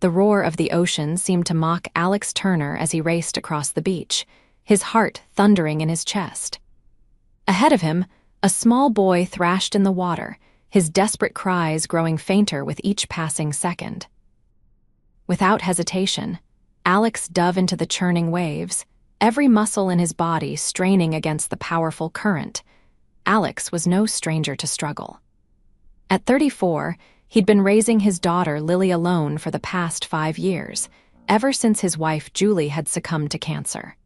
The roar of the ocean seemed to mock Alex Turner as he raced across the beach, his heart thundering in his chest. Ahead of him, a small boy thrashed in the water, his desperate cries growing fainter with each passing second. Without hesitation, Alex dove into the churning waves, every muscle in his body straining against the powerful current. Alex was no stranger to struggle. At 34, he'd been raising his daughter Lily alone for the past 5 years, ever since his wife Julie had succumbed to cancer.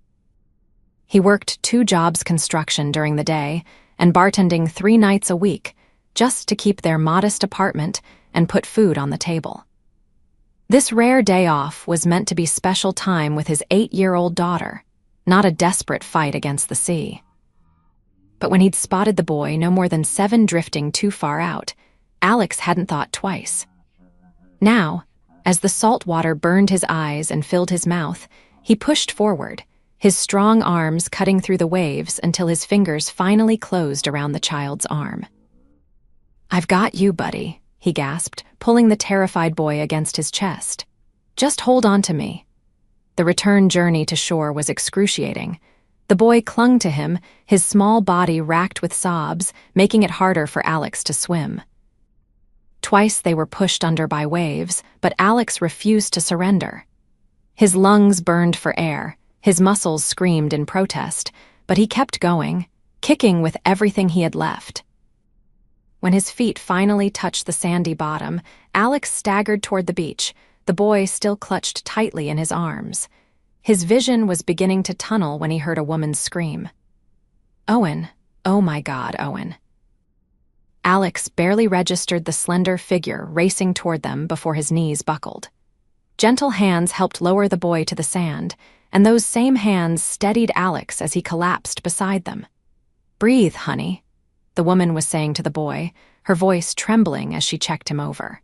He worked 2 jobs construction during the day and bartending 3 nights a week, just to keep their modest apartment and put food on the table. This rare day off was meant to be special time with his 8-year-old daughter, not a desperate fight against the sea. But when he'd spotted the boy no more than 7 drifting too far out, Alex hadn't thought twice. Now, as the salt water burned his eyes and filled his mouth, he pushed forward, his strong arms cutting through the waves until his fingers finally closed around the child's arm. "I've got you, buddy," he gasped, pulling the terrified boy against his chest. "Just hold on to me." The return journey to shore was excruciating. The boy clung to him, his small body racked with sobs, making it harder for Alex to swim. Twice they were pushed under by waves, but Alex refused to surrender. His lungs burned for air, his muscles screamed in protest, but he kept going, kicking with everything he had left. When his feet finally touched the sandy bottom, Alex staggered toward the beach, the boy still clutched tightly in his arms. His vision was beginning to tunnel when he heard a woman's scream. "Owen! Oh my God, Owen!" Alex barely registered the slender figure racing toward them before his knees buckled. Gentle hands helped lower the boy to the sand, and those same hands steadied Alex as he collapsed beside them. "Breathe, honey," the woman was saying to the boy, her voice trembling as she checked him over.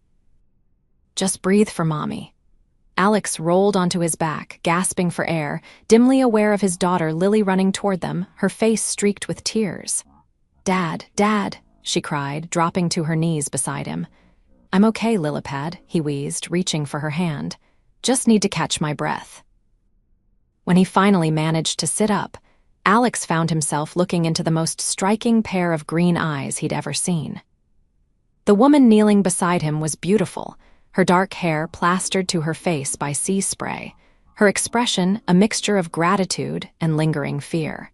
"Just breathe for Mommy." Alex rolled onto his back, gasping for air, dimly aware of his daughter Lily running toward them, her face streaked with tears. "Dad, Dad," she cried, dropping to her knees beside him. "I'm okay, Lillipad," he wheezed, reaching for her hand. "Just need to catch my breath." When he finally managed to sit up, Alex found himself looking into the most striking pair of green eyes he'd ever seen. The woman kneeling beside him was beautiful, her dark hair plastered to her face by sea spray, her expression a mixture of gratitude and lingering fear.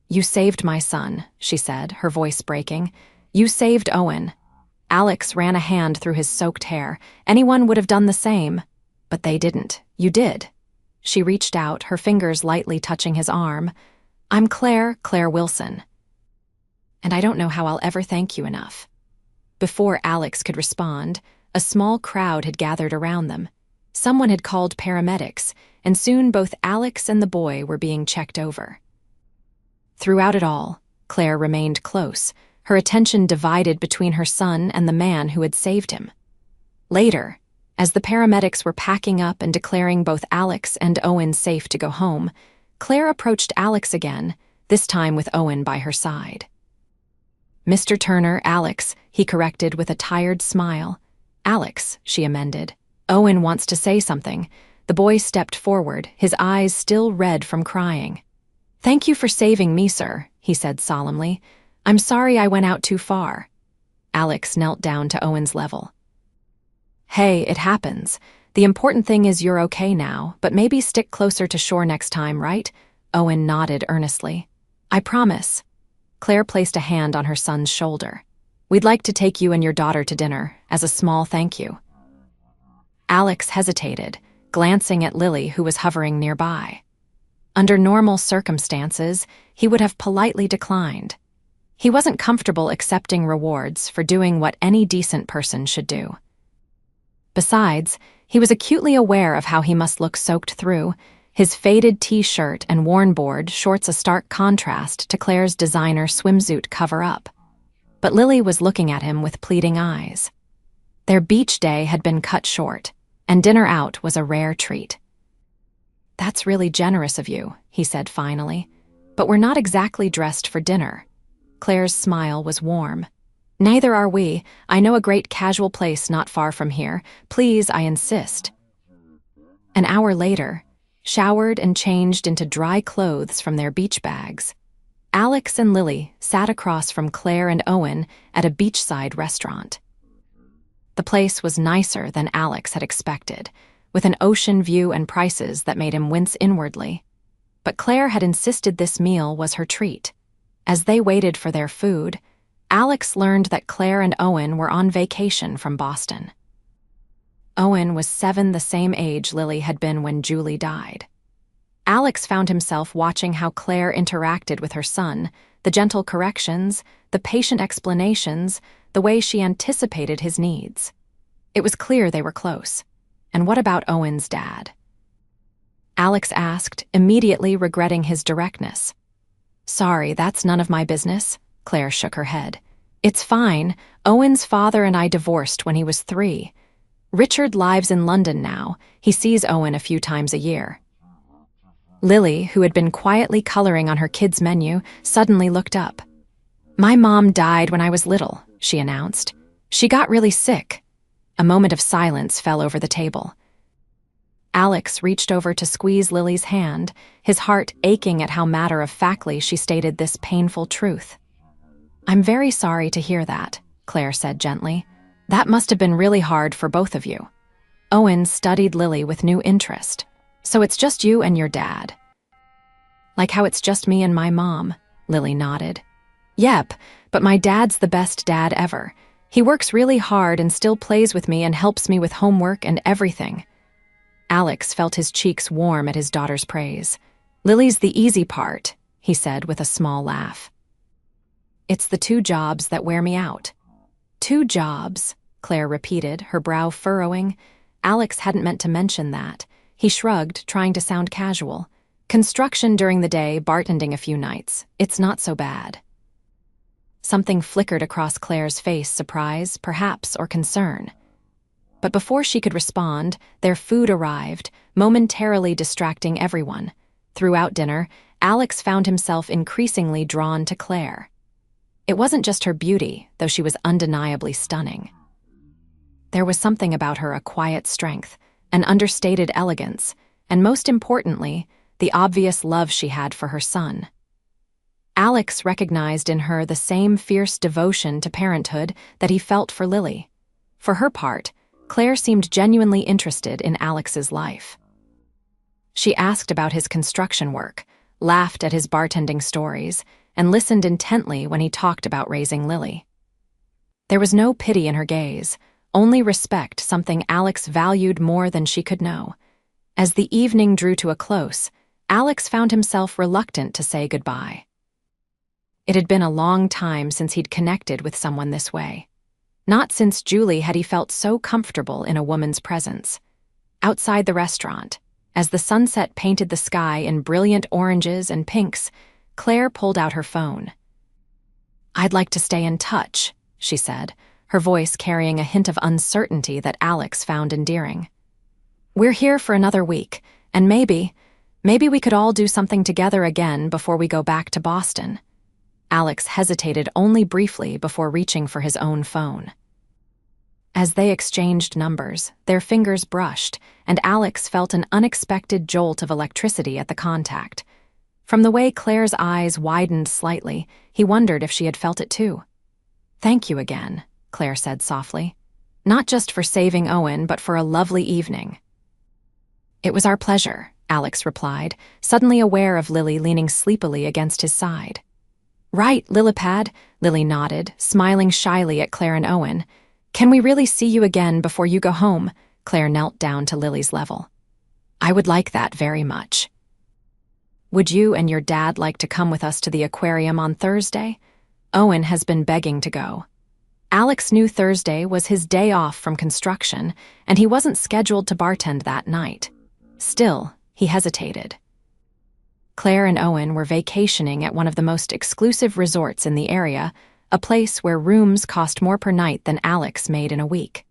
"You saved my son," she said, her voice breaking. "You saved Owen." Alex ran a hand through his soaked hair. "Anyone would have done the same. But they didn't. You did." She reached out, her fingers lightly touching his arm. "I'm Claire Wilson. And I don't know how I'll ever thank you enough." Before Alex could respond, a small crowd had gathered around them. Someone had called paramedics, and soon both Alex and the boy were being checked over. Throughout it all, Claire remained close, her attention divided between her son and the man who had saved him. Later, as the paramedics were packing up and declaring both Alex and Owen safe to go home, Claire approached Alex again, this time with Owen by her side. "Mr. Turner, Alex," he corrected with a tired smile. "Alex," she amended. "Owen wants to say something." The boy stepped forward, his eyes still red from crying. "Thank you for saving me, sir," he said solemnly. "I'm sorry I went out too far." Alex knelt down to Owen's level. "Hey, it happens. The important thing is you're okay now, but maybe stick closer to shore next time, right?" Owen nodded earnestly. "I promise." Claire placed a hand on her son's shoulder. "We'd like to take you and your daughter to dinner, as a small thank you." Alex hesitated, glancing at Lily, who was hovering nearby. Under normal circumstances, he would have politely declined. He wasn't comfortable accepting rewards for doing what any decent person should do. Besides, he was acutely aware of how he must look soaked through, his faded t-shirt and worn-board shorts a stark contrast to Claire's designer swimsuit cover-up. But Lily was looking at him with pleading eyes. Their beach day had been cut short, and dinner out was a rare treat. "That's really generous of you," he said finally, "but we're not exactly dressed for dinner." Claire's smile was warm. Neither are we. I know a great casual place not far from here. Please, I insist. An hour later, showered and changed into dry clothes from their beach bags, Alex and Lily sat across from Claire and Owen at a beachside restaurant. The place was nicer than Alex had expected, with an ocean view and prices that made him wince inwardly. But Claire had insisted this meal was her treat. As they waited for their food, Alex learned that Claire and Owen were on vacation from Boston. Owen was 7, the same age Lily had been when Julie died. Alex found himself watching how Claire interacted with her son, the gentle corrections, the patient explanations, the way she anticipated his needs. It was clear they were close. And what about Owen's dad? Alex asked, immediately regretting his directness. Sorry, that's none of my business. Claire shook her head. It's fine. Owen's father and I divorced when he was 3. Richard lives in London now. He sees Owen a few times a year. Lily, who had been quietly coloring on her kids' menu, suddenly looked up. My mom died when I was little, she announced. She got really sick. A moment of silence fell over the table. Alex reached over to squeeze Lily's hand, his heart aching at how matter-of-factly she stated this painful truth. I'm very sorry to hear that, Claire said gently. That must have been really hard for both of you. Owen studied Lily with new interest. So it's just you and your dad. Like how it's just me and my mom, Lily nodded. Yep, but my dad's the best dad ever. He works really hard and still plays with me and helps me with homework and everything. Alex felt his cheeks warm at his daughter's praise. Lily's the easy part, he said with a small laugh. It's the 2 jobs that wear me out. 2 jobs, Claire repeated, her brow furrowing. Alex hadn't meant to mention that. He shrugged, trying to sound casual. Construction during the day, bartending a few nights. It's not so bad. Something flickered across Claire's face, surprise, perhaps, or concern. But before she could respond, their food arrived, momentarily distracting everyone. Throughout dinner, Alex found himself increasingly drawn to Claire. It wasn't just her beauty, though she was undeniably stunning. There was something about her, a quiet strength, an understated elegance, and most importantly, the obvious love she had for her son. Alex recognized in her the same fierce devotion to parenthood that he felt for Lily. For her part, Claire seemed genuinely interested in Alex's life. She asked about his construction work, laughed at his bartending stories, and listened intently when he talked about raising Lily. There was no pity in her gaze, only respect, something Alex valued more than she could know. As the evening drew to a close, Alex found himself reluctant to say goodbye. It had been a long time since he'd connected with someone this way. Not since Julie had he felt so comfortable in a woman's presence. Outside the restaurant, as the sunset painted the sky in brilliant oranges and pinks, Claire pulled out her phone. I'd like to stay in touch, she said, her voice carrying a hint of uncertainty that Alex found endearing. We're here for another week, and maybe we could all do something together again before we go back to Boston. Alex hesitated only briefly before reaching for his own phone. As they exchanged numbers, their fingers brushed, and Alex felt an unexpected jolt of electricity at the contact. From the way Claire's eyes widened slightly, he wondered if she had felt it too. Thank you again, Claire said softly. Not just for saving Owen, but for a lovely evening. It was our pleasure, Alex replied, suddenly aware of Lily leaning sleepily against his side. Right, Lilipad, Lily nodded, smiling shyly at Claire and Owen. Can we really see you again before you go home? Claire knelt down to Lily's level. I would like that very much. Would you and your dad like to come with us to the aquarium on Thursday? Owen has been begging to go. Alex knew Thursday was his day off from construction, and he wasn't scheduled to bartend that night. Still, he hesitated. Claire and Owen were vacationing at one of the most exclusive resorts in the area, a place where rooms cost more per night than Alex made in a week.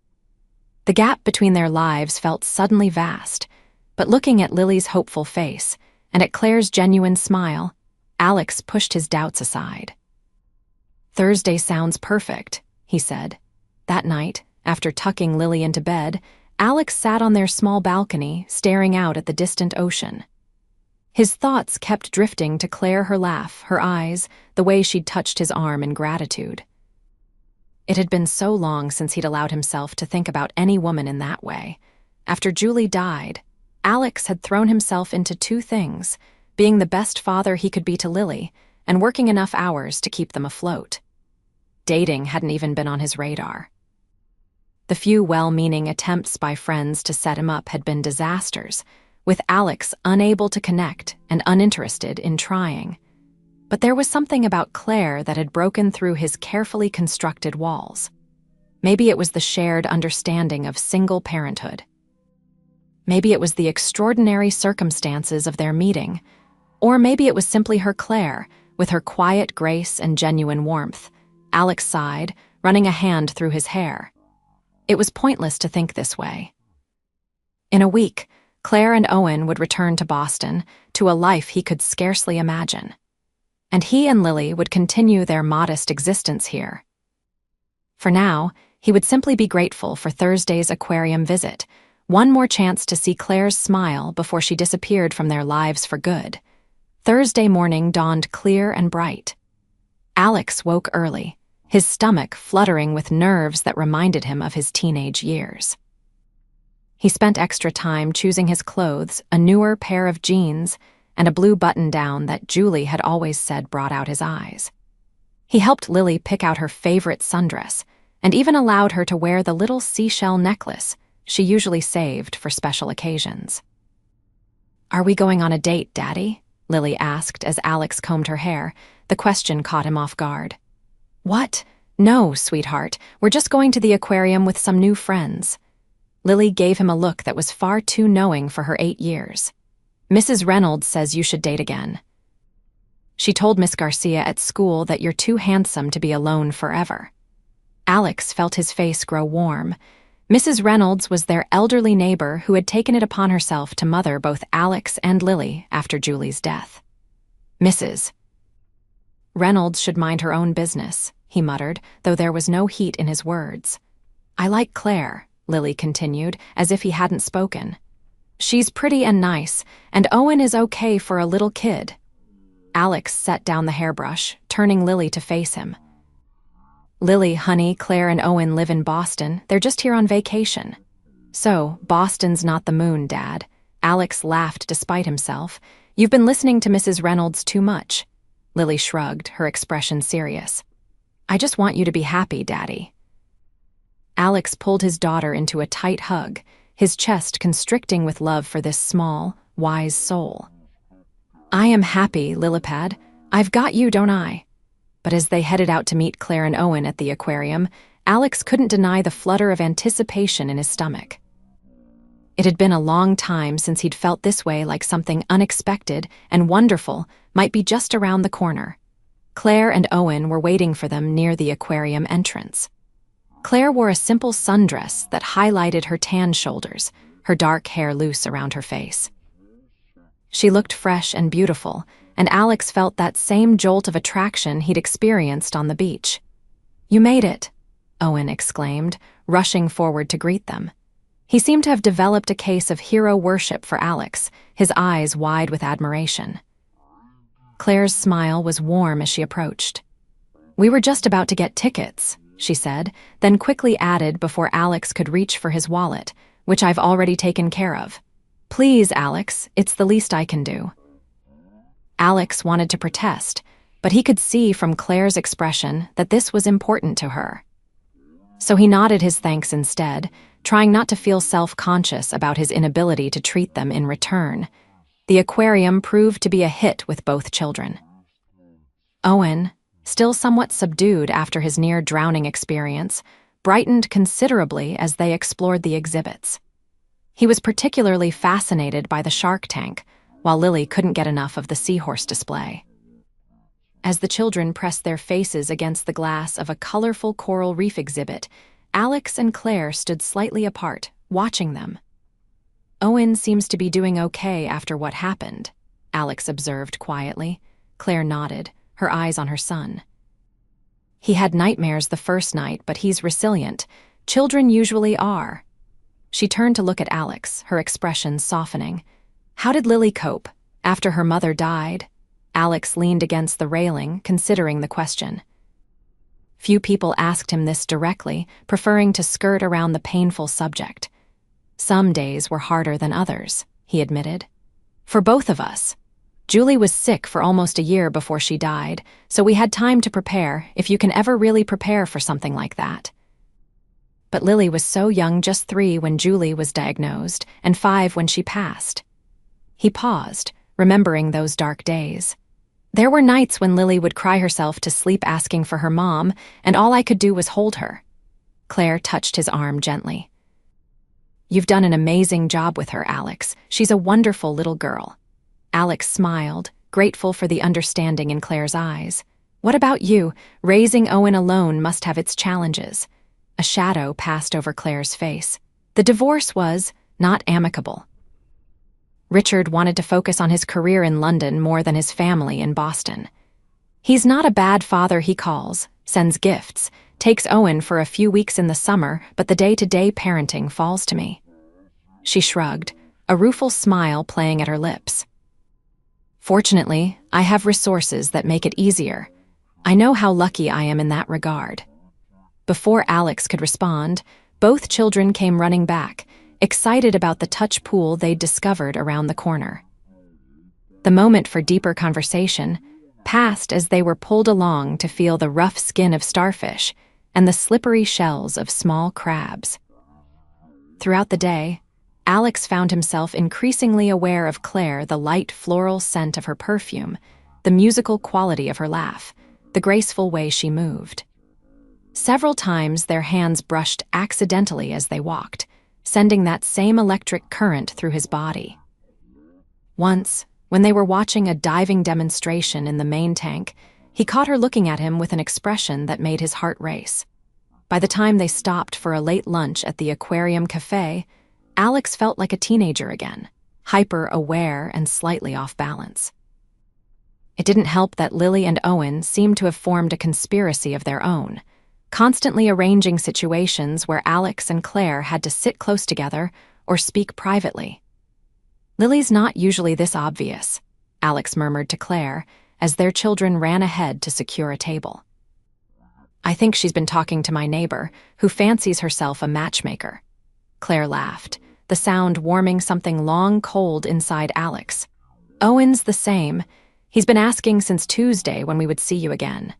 The gap between their lives felt suddenly vast, but looking at Lily's hopeful face and at Claire's genuine smile, Alex pushed his doubts aside. Thursday sounds perfect, he said. That night, after tucking Lily into bed, Alex sat on their small balcony, staring out at the distant ocean. His thoughts kept drifting to Claire, her laugh, her eyes, the way she'd touched his arm in gratitude. It had been so long since he'd allowed himself to think about any woman in that way. After Julie died, Alex had thrown himself into two things: being the best father he could be to Lily, and working enough hours to keep them afloat. Dating hadn't even been on his radar. The few well-meaning attempts by friends to set him up had been disasters, with Alex unable to connect and uninterested in trying. But there was something about Claire that had broken through his carefully constructed walls. Maybe it was the shared understanding of single parenthood. Maybe it was the extraordinary circumstances of their meeting. Or maybe it was simply her Claire, with her quiet grace and genuine warmth. Alex sighed, running a hand through his hair. It was pointless to think this way. In a week, Claire and Owen would return to Boston, to a life he could scarcely imagine. And he and Lily would continue their modest existence here. For now, he would simply be grateful for Thursday's aquarium visit, one more chance to see Claire's smile before she disappeared from their lives for good. Thursday morning dawned clear and bright. Alex woke early, his stomach fluttering with nerves that reminded him of his teenage years. He spent extra time choosing his clothes, a newer pair of jeans, and a blue button-down that Julie had always said brought out his eyes. He helped Lily pick out her favorite sundress, and even allowed her to wear the little seashell necklace she usually saved for special occasions. "Are we going on a date, Daddy?" Lily asked as Alex combed her hair. The question caught him off guard. "What? No, sweetheart. We're just going to the aquarium with some new friends." Lily gave him a look that was far too knowing for her 8 years. "Mrs. Reynolds says you should date again. She told Miss Garcia at school that you're too handsome to be alone forever." Alex felt his face grow warm. Mrs. Reynolds was their elderly neighbor who had taken it upon herself to mother both Alex and Lily after Julie's death. "Mrs. Reynolds should mind her own business," he muttered, though there was no heat in his words. "I like Claire," Lily continued, as if he hadn't spoken. "She's pretty and nice, and Owen is okay for a little kid." Alex set down the hairbrush, turning Lily to face him. "Lily, honey, Claire and Owen live in Boston. They're just here on vacation." "So, Boston's not the moon, Dad." Alex laughed despite himself. "You've been listening to Mrs. Reynolds too much." Lily shrugged, her expression serious. "I just want you to be happy, Daddy." Alex pulled his daughter into a tight hug, his chest constricting with love for this small, wise soul. "I am happy, Lilipad. I've got you, don't I?" But as they headed out to meet Claire and Owen at the aquarium, Alex couldn't deny the flutter of anticipation in his stomach. It had been a long time since he'd felt this way, like something unexpected and wonderful might be just around the corner. Claire and Owen were waiting for them near the aquarium entrance. Claire wore a simple sundress that highlighted her tan shoulders, her dark hair loose around her face. She looked fresh and beautiful, and Alex felt that same jolt of attraction he'd experienced on the beach. "You made it," Owen exclaimed, rushing forward to greet them. He seemed to have developed a case of hero worship for Alex, his eyes wide with admiration. Claire's smile was warm as she approached. "We were just about to get tickets," she said, then quickly added before Alex could reach for his wallet, "which I've already taken care of." "Please, Alex, it's the least I can do." Alex wanted to protest, but he could see from Claire's expression that this was important to her. So he nodded his thanks instead, trying not to feel self-conscious about his inability to treat them in return. The aquarium proved to be a hit with both children. Owen, still somewhat subdued after his near-drowning experience, brightened considerably as they explored the exhibits. He was particularly fascinated by the shark tank, while Lily couldn't get enough of the seahorse display. As the children pressed their faces against the glass of a colorful coral reef exhibit, Alex and Claire stood slightly apart, watching them. "Owen seems to be doing okay after what happened," Alex observed quietly. Claire nodded, her eyes on her son. He had nightmares the first night, but he's resilient. Children usually are. She turned to look at Alex, her expression softening. How did Lily cope after her mother died? Alex leaned against the railing, considering the question. Few people asked him this directly, preferring to skirt around the painful subject. Some days were harder than others, he admitted. For both of us. Julie was sick for almost a year before she died, so we had time to prepare, if you can ever really prepare for something like that. But Lily was so young, just 3 when Julie was diagnosed, and 5 when she passed. He paused, remembering those dark days. There were nights when Lily would cry herself to sleep asking for her mom, and all I could do was hold her. Claire touched his arm gently. You've done an amazing job with her, Alex. She's a wonderful little girl. Alex smiled, grateful for the understanding in Claire's eyes. What about you? Raising Owen alone must have its challenges. A shadow passed over Claire's face. The divorce was not amicable. Richard wanted to focus on his career in London more than his family in Boston. He's not a bad father, he calls, sends gifts, takes Owen for a few weeks in the summer, but the day-to-day parenting falls to me. She shrugged, a rueful smile playing at her lips. Fortunately, I have resources that make it easier. I know how lucky I am in that regard. Before Alex could respond, both children came running back, excited about the touch pool they'd discovered around the corner. The moment for deeper conversation passed as they were pulled along to feel the rough skin of starfish and the slippery shells of small crabs. Throughout the day, Alex found himself increasingly aware of Claire, the light floral scent of her perfume, the musical quality of her laugh, the graceful way she moved. Several times their hands brushed accidentally as they walked, sending that same electric current through his body. Once, when they were watching a diving demonstration in the main tank, he caught her looking at him with an expression that made his heart race. By the time they stopped for a late lunch at the Aquarium Cafe, Alex felt like a teenager again, hyper-aware and slightly off balance. It didn't help that Lily and Owen seemed to have formed a conspiracy of their own, constantly arranging situations where Alex and Claire had to sit close together or speak privately. Lily's not usually this obvious, Alex murmured to Claire as their children ran ahead to secure a table. I think she's been talking to my neighbor, who fancies herself a matchmaker. Claire laughed, the sound warming something long cold inside Alex. Owen's the same. He's been asking since Tuesday when we would see you again.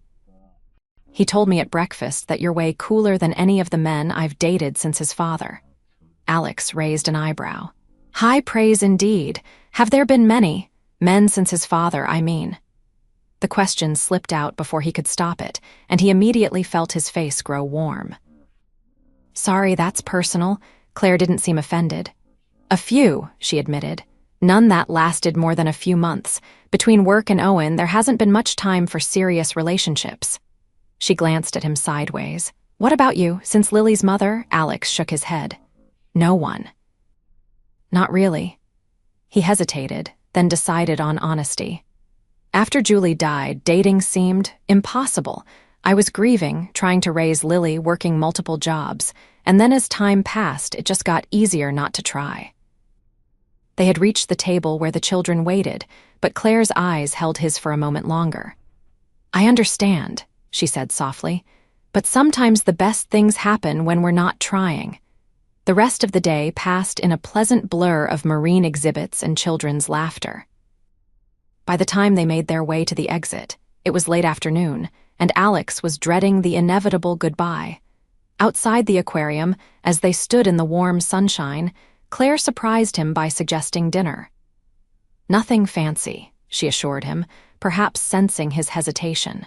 He told me at breakfast that you're way cooler than any of the men I've dated since his father. Alex raised an eyebrow. High praise indeed. Have there been many? Men since his father, I mean. The question slipped out before he could stop it, and he immediately felt his face grow warm. Sorry, that's personal. Claire didn't seem offended. A few, she admitted. None that lasted more than a few months. Between work and Owen, there hasn't been much time for serious relationships. She glanced at him sideways. What about you? Since Lily's mother? Alex shook his head. No one. Not really. He hesitated, then decided on honesty. After Julie died, dating seemed impossible. I was grieving, trying to raise Lily, working multiple jobs, and then as time passed, it just got easier not to try. They had reached the table where the children waited, but Claire's eyes held his for a moment longer. I understand, she said softly, but sometimes the best things happen when we're not trying. The rest of the day passed in a pleasant blur of marine exhibits and children's laughter. By the time they made their way to the exit, it was late afternoon, and Alex was dreading the inevitable goodbye. Outside the aquarium, as they stood in the warm sunshine, Claire surprised him by suggesting dinner. Nothing fancy, she assured him, perhaps sensing his hesitation.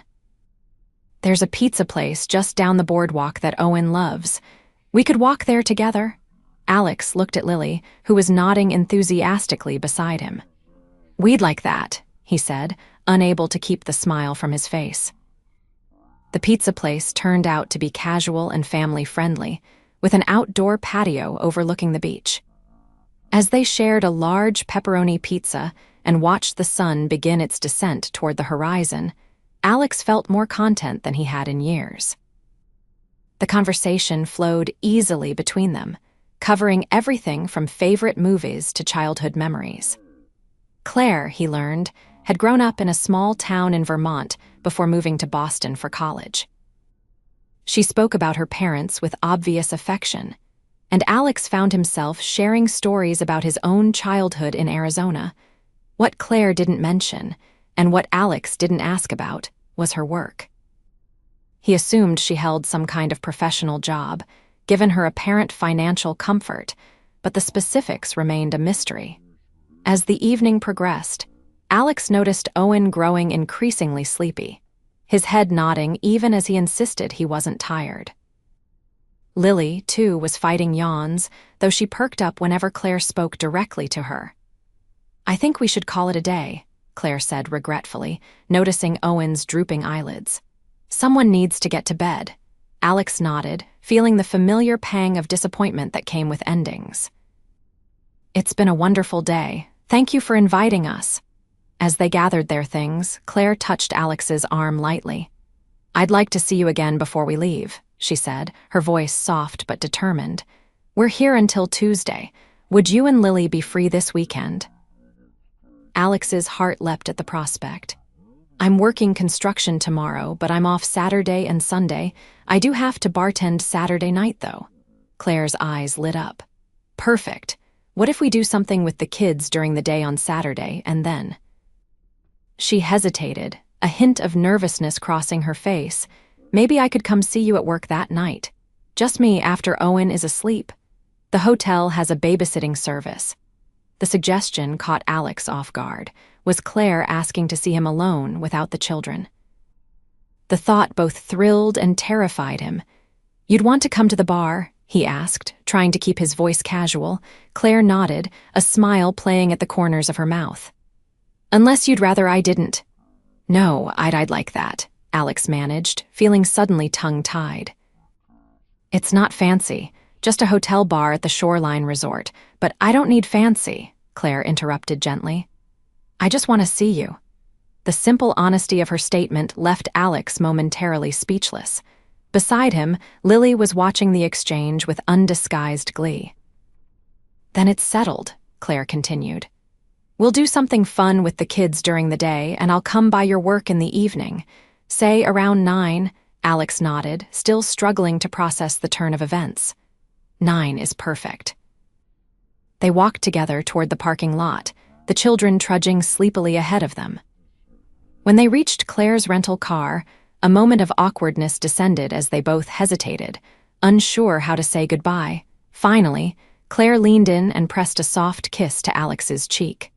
There's a pizza place just down the boardwalk that Owen loves. We could walk there together. Alex looked at Lily, who was nodding enthusiastically beside him. We'd like that, he said, unable to keep the smile from his face. The pizza place turned out to be casual and family-friendly, with an outdoor patio overlooking the beach. As they shared a large pepperoni pizza and watched the sun begin its descent toward the horizon, Alex felt more content than he had in years. The conversation flowed easily between them, covering everything from favorite movies to childhood memories. Claire, he learned, had grown up in a small town in Vermont before moving to Boston for college. She spoke about her parents with obvious affection, and Alex found himself sharing stories about his own childhood in Arizona. What Claire didn't mention, and what Alex didn't ask about, was her work. He assumed she held some kind of professional job, given her apparent financial comfort, but the specifics remained a mystery. As the evening progressed, Alex noticed Owen growing increasingly sleepy, his head nodding even as he insisted he wasn't tired. Lily, too, was fighting yawns, though she perked up whenever Claire spoke directly to her. "I think we should call it a day," Claire said regretfully, noticing Owen's drooping eyelids. "Someone needs to get to bed." Alex nodded, feeling the familiar pang of disappointment that came with endings. "It's been a wonderful day. Thank you for inviting us." As they gathered their things, Claire touched Alex's arm lightly. "I'd like to see you again before we leave," she said, her voice soft but determined. "We're here until Tuesday. Would you and Lily be free this weekend?" Alex's heart leapt at the prospect. "I'm working construction tomorrow, but I'm off Saturday and Sunday. I do have to bartend Saturday night, though." Claire's eyes lit up. "Perfect. What if we do something with the kids during the day on Saturday, and then—" She hesitated, a hint of nervousness crossing her face. "Maybe I could come see you at work that night. Just me after Owen is asleep. The hotel has a babysitting service." The suggestion caught Alex off guard. Was Claire asking to see him alone without the children? The thought both thrilled and terrified him. "You'd want to come to the bar?" he asked, trying to keep his voice casual. Claire nodded, a smile playing at the corners of her mouth. "Unless you'd rather I didn't." "No, I'd like that," Alex managed, feeling suddenly tongue-tied. "It's not fancy, just a hotel bar at the Shoreline Resort, but I don't need fancy," Claire interrupted gently. "I just want to see you." The simple honesty of her statement left Alex momentarily speechless. Beside him, Lily was watching the exchange with undisguised glee. "Then it's settled," Claire continued. "We'll do something fun with the kids during the day, and I'll come by your work in the evening. Say around 9, Alex nodded, still struggling to process the turn of events. 9 is perfect. They walked together toward the parking lot, the children trudging sleepily ahead of them. When they reached Claire's rental car, a moment of awkwardness descended as they both hesitated, unsure how to say goodbye. Finally, Claire leaned in and pressed a soft kiss to Alex's cheek.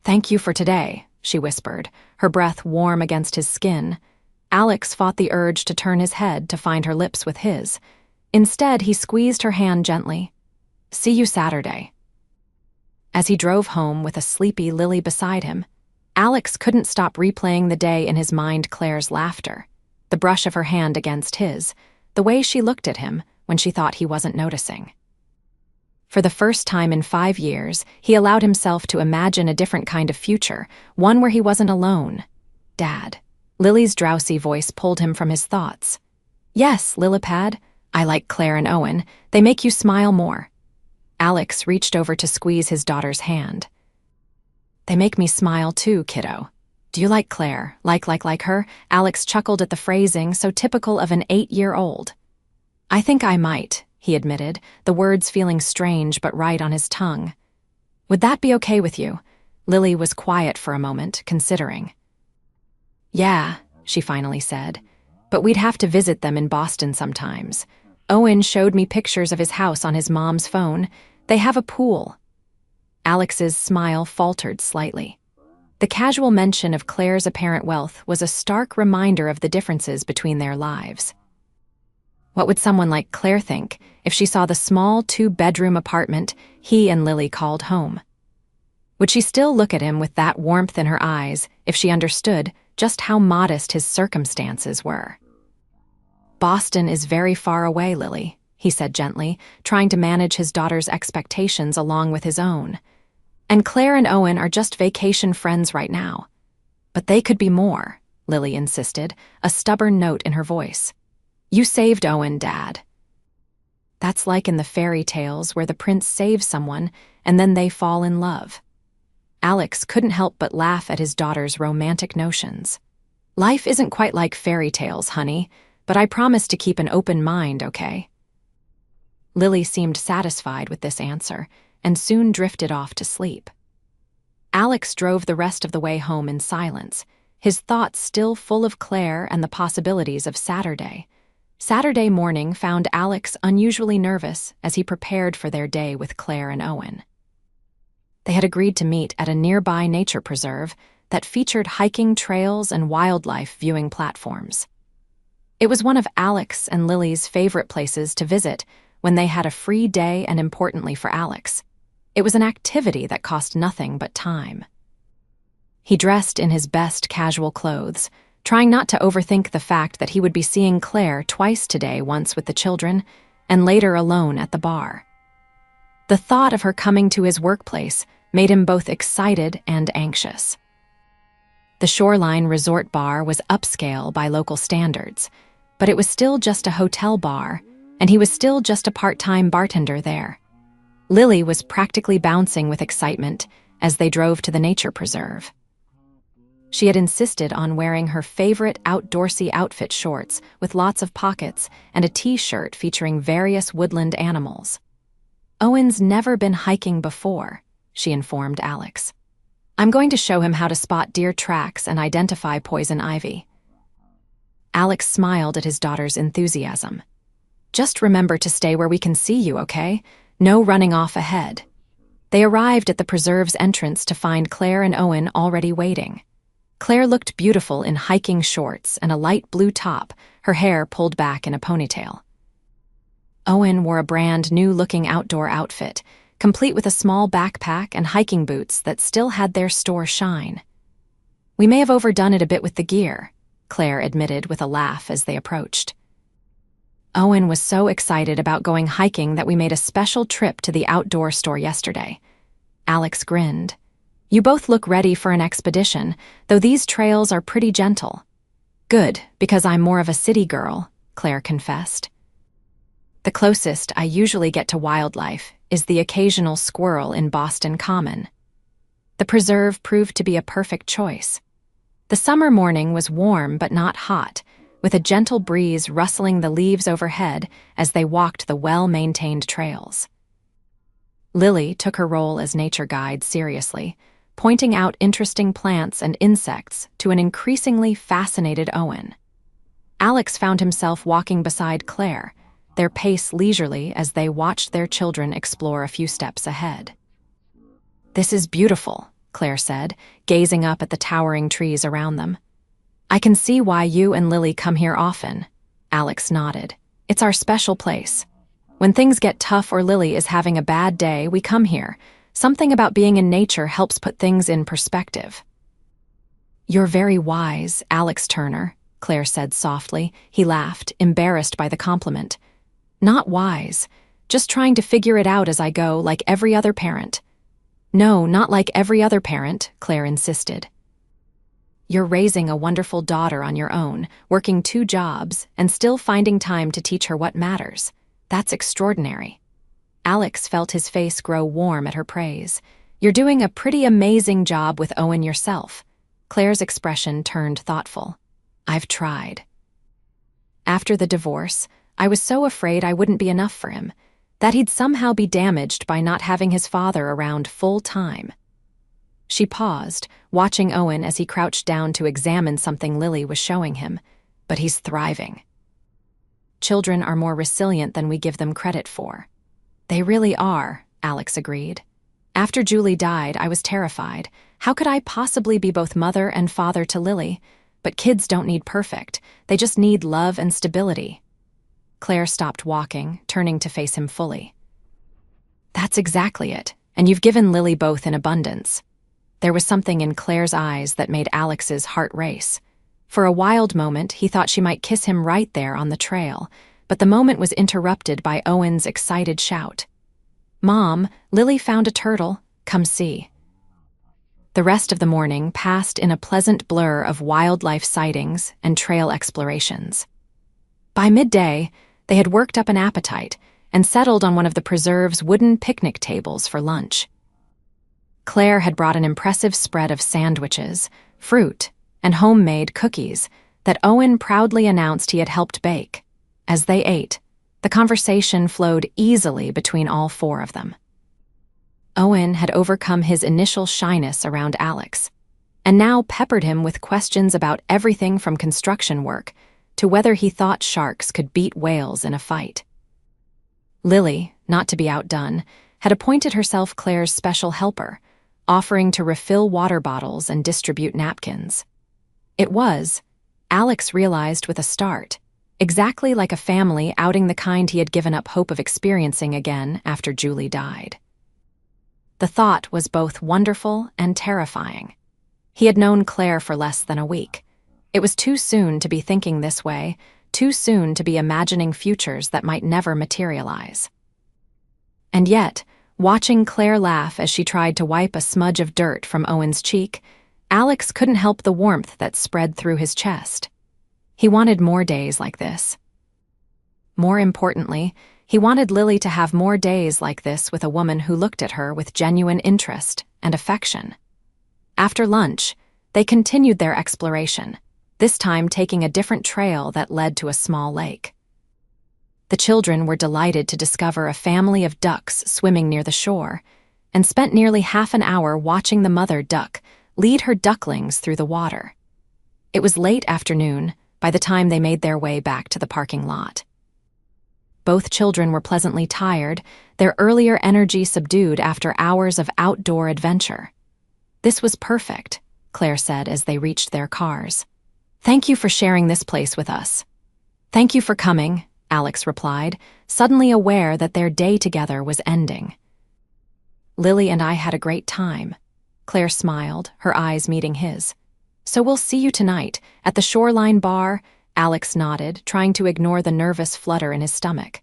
"Thank you for today," she whispered, her breath warm against his skin. Alex fought the urge to turn his head to find her lips with his. Instead, he squeezed her hand gently. "See you Saturday." As he drove home with a sleepy Lily beside him, Alex couldn't stop replaying the day in his mind. Claire's laughter, the brush of her hand against his, the way she looked at him when she thought he wasn't noticing. For the first time in 5 years, he allowed himself to imagine a different kind of future, one where he wasn't alone. "Dad." Lily's drowsy voice pulled him from his thoughts. "Yes, Lillipad. I like Claire and Owen. They make you smile more." Alex reached over to squeeze his daughter's hand. "They make me smile too, kiddo. Do you like Claire? Like her?" Alex chuckled at the phrasing so typical of an 8-year-old. "I think I might," he admitted, the words feeling strange but right on his tongue. "Would that be okay with you?" Lily was quiet for a moment, considering. "Yeah," she finally said, "but we'd have to visit them in Boston sometimes. Owen showed me pictures of his house on his mom's phone. They have a pool." Alex's smile faltered slightly. The casual mention of Claire's apparent wealth was a stark reminder of the differences between their lives. What would someone like Claire think if she saw the small 2-bedroom apartment he and Lily called home? Would she still look at him with that warmth in her eyes if she understood just how modest his circumstances were? "Boston is very far away, Lily," he said gently, trying to manage his daughter's expectations along with his own. "And Claire and Owen are just vacation friends right now. But they could be more," Lily insisted, a stubborn note in her voice. You saved Owen, Dad. That's like in the fairy tales where the prince saves someone and then they fall in love. Alex couldn't help but laugh at his daughter's romantic notions. Life isn't quite like fairy tales, honey, but I promise to keep an open mind, okay? Lily seemed satisfied with this answer and soon drifted off to sleep. Alex drove the rest of the way home in silence, his thoughts still full of Claire and the possibilities of Saturday. Saturday morning found Alex unusually nervous as he prepared for their day with Claire and Owen. They had agreed to meet at a nearby nature preserve that featured hiking trails and wildlife viewing platforms. It was one of Alex and Lily's favorite places to visit when they had a free day, and importantly for Alex, it was an activity that cost nothing but time. He dressed in his best casual clothes, trying not to overthink the fact that he would be seeing Claire twice today, once with the children, and later alone at the bar. The thought of her coming to his workplace made him both excited and anxious. The Shoreline Resort Bar was upscale by local standards, but it was still just a hotel bar, and he was still just a part-time bartender there. Lily was practically bouncing with excitement as they drove to the nature preserve. She had insisted on wearing her favorite outdoorsy outfit, shorts with lots of pockets and a t-shirt featuring various woodland animals. Owen's never been hiking before, she informed Alex. I'm going to show him how to spot deer tracks and identify poison ivy. Alex smiled at his daughter's enthusiasm. Just remember to stay where we can see you, okay? No running off ahead. They arrived at the preserve's entrance to find Claire and Owen already waiting. Claire looked beautiful in hiking shorts and a light blue top, her hair pulled back in a ponytail. Owen wore a brand new-looking outdoor outfit, complete with a small backpack and hiking boots that still had their store shine. We may have overdone it a bit with the gear, Claire admitted with a laugh as they approached. Owen was so excited about going hiking that we made a special trip to the outdoor store yesterday. Alex grinned. You both look ready for an expedition, though these trails are pretty gentle. Good, because I'm more of a city girl, Claire confessed. The closest I usually get to wildlife is the occasional squirrel in Boston Common. The preserve proved to be a perfect choice. The summer morning was warm but not hot, with a gentle breeze rustling the leaves overhead as they walked the well-maintained trails. Lily took her role as nature guide seriously, pointing out interesting plants and insects to an increasingly fascinated Owen. Alex found himself walking beside Claire, their pace leisurely as they watched their children explore a few steps ahead. This is beautiful, Claire said, gazing up at the towering trees around them. I can see why you and Lily come here often, Alex nodded. It's our special place. When things get tough or Lily is having a bad day, we come here. Something about being in nature helps put things in perspective. You're very wise, Alex Turner, Claire said softly. He laughed, embarrassed by the compliment. Not wise, just trying to figure it out as I go, like every other parent. No, not like every other parent, Claire insisted. You're raising a wonderful daughter on your own, working 2 jobs, and still finding time to teach her what matters. That's extraordinary. Alex felt his face grow warm at her praise. You're doing a pretty amazing job with Owen yourself. Claire's expression turned thoughtful. I've tried. After the divorce, I was so afraid I wouldn't be enough for him, that he'd somehow be damaged by not having his father around full time. She paused, watching Owen as he crouched down to examine something Lily was showing him, but he's thriving. Children are more resilient than we give them credit for. They really are, Alex agreed. After Julie died, I was terrified. How could I possibly be both mother and father to Lily? But kids don't need perfect. They just need love and stability. Claire stopped walking, turning to face him fully. That's exactly it, and you've given Lily both in abundance. There was something in Claire's eyes that made Alex's heart race. For a wild moment, he thought she might kiss him right there on the trail, but the moment was interrupted by Owen's excited shout. Mom, Lily found a turtle. Come see. The rest of the morning passed in a pleasant blur of wildlife sightings and trail explorations. By midday, they had worked up an appetite and settled on one of the preserve's wooden picnic tables for lunch. Claire had brought an impressive spread of sandwiches, fruit, and homemade cookies that Owen proudly announced he had helped bake. As they ate, the conversation flowed easily between all four of them. Owen had overcome his initial shyness around Alex, and now peppered him with questions about everything from construction work to whether he thought sharks could beat whales in a fight. Lily, not to be outdone, had appointed herself Claire's special helper, offering to refill water bottles and distribute napkins. It was, Alex realized with a start, exactly like a family outing the kind he had given up hope of experiencing again after Julie died. The thought was both wonderful and terrifying. He had known Claire for less than a week. It was too soon to be thinking this way, too soon to be imagining futures that might never materialize. And yet, watching Claire laugh as she tried to wipe a smudge of dirt from Owen's cheek, Alex couldn't help the warmth that spread through his chest. He wanted more days like this. More importantly, he wanted Lily to have more days like this with a woman who looked at her with genuine interest and affection. After lunch, they continued their exploration, this time taking a different trail that led to a small lake. The children were delighted to discover a family of ducks swimming near the shore, and spent nearly half an hour watching the mother duck lead her ducklings through the water. It was late afternoon by the time they made their way back to the parking lot. Both children were pleasantly tired, their earlier energy subdued after hours of outdoor adventure. "This was perfect," Claire said as they reached their cars. "Thank you for sharing this place with us." "Thank you for coming," Alex replied, suddenly aware that their day together was ending. "Lily and I had a great time." Claire smiled, her eyes meeting his. "So we'll see you tonight, at the Shoreline Bar." Alex nodded, trying to ignore the nervous flutter in his stomach.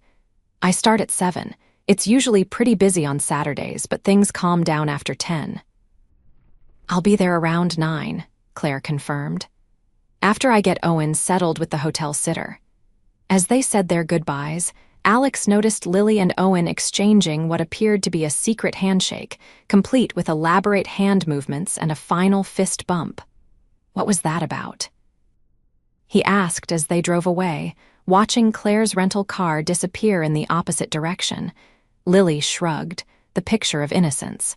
"I start at 7. It's usually pretty busy on Saturdays, but things calm down after 10. "I'll be there around 9, Claire confirmed. "After I get Owen settled with the hotel sitter." As they said their goodbyes, Alex noticed Lily and Owen exchanging what appeared to be a secret handshake, complete with elaborate hand movements and a final fist bump. What was that about? He asked as they drove away, watching Claire's rental car disappear in the opposite direction. Lily shrugged, the picture of innocence.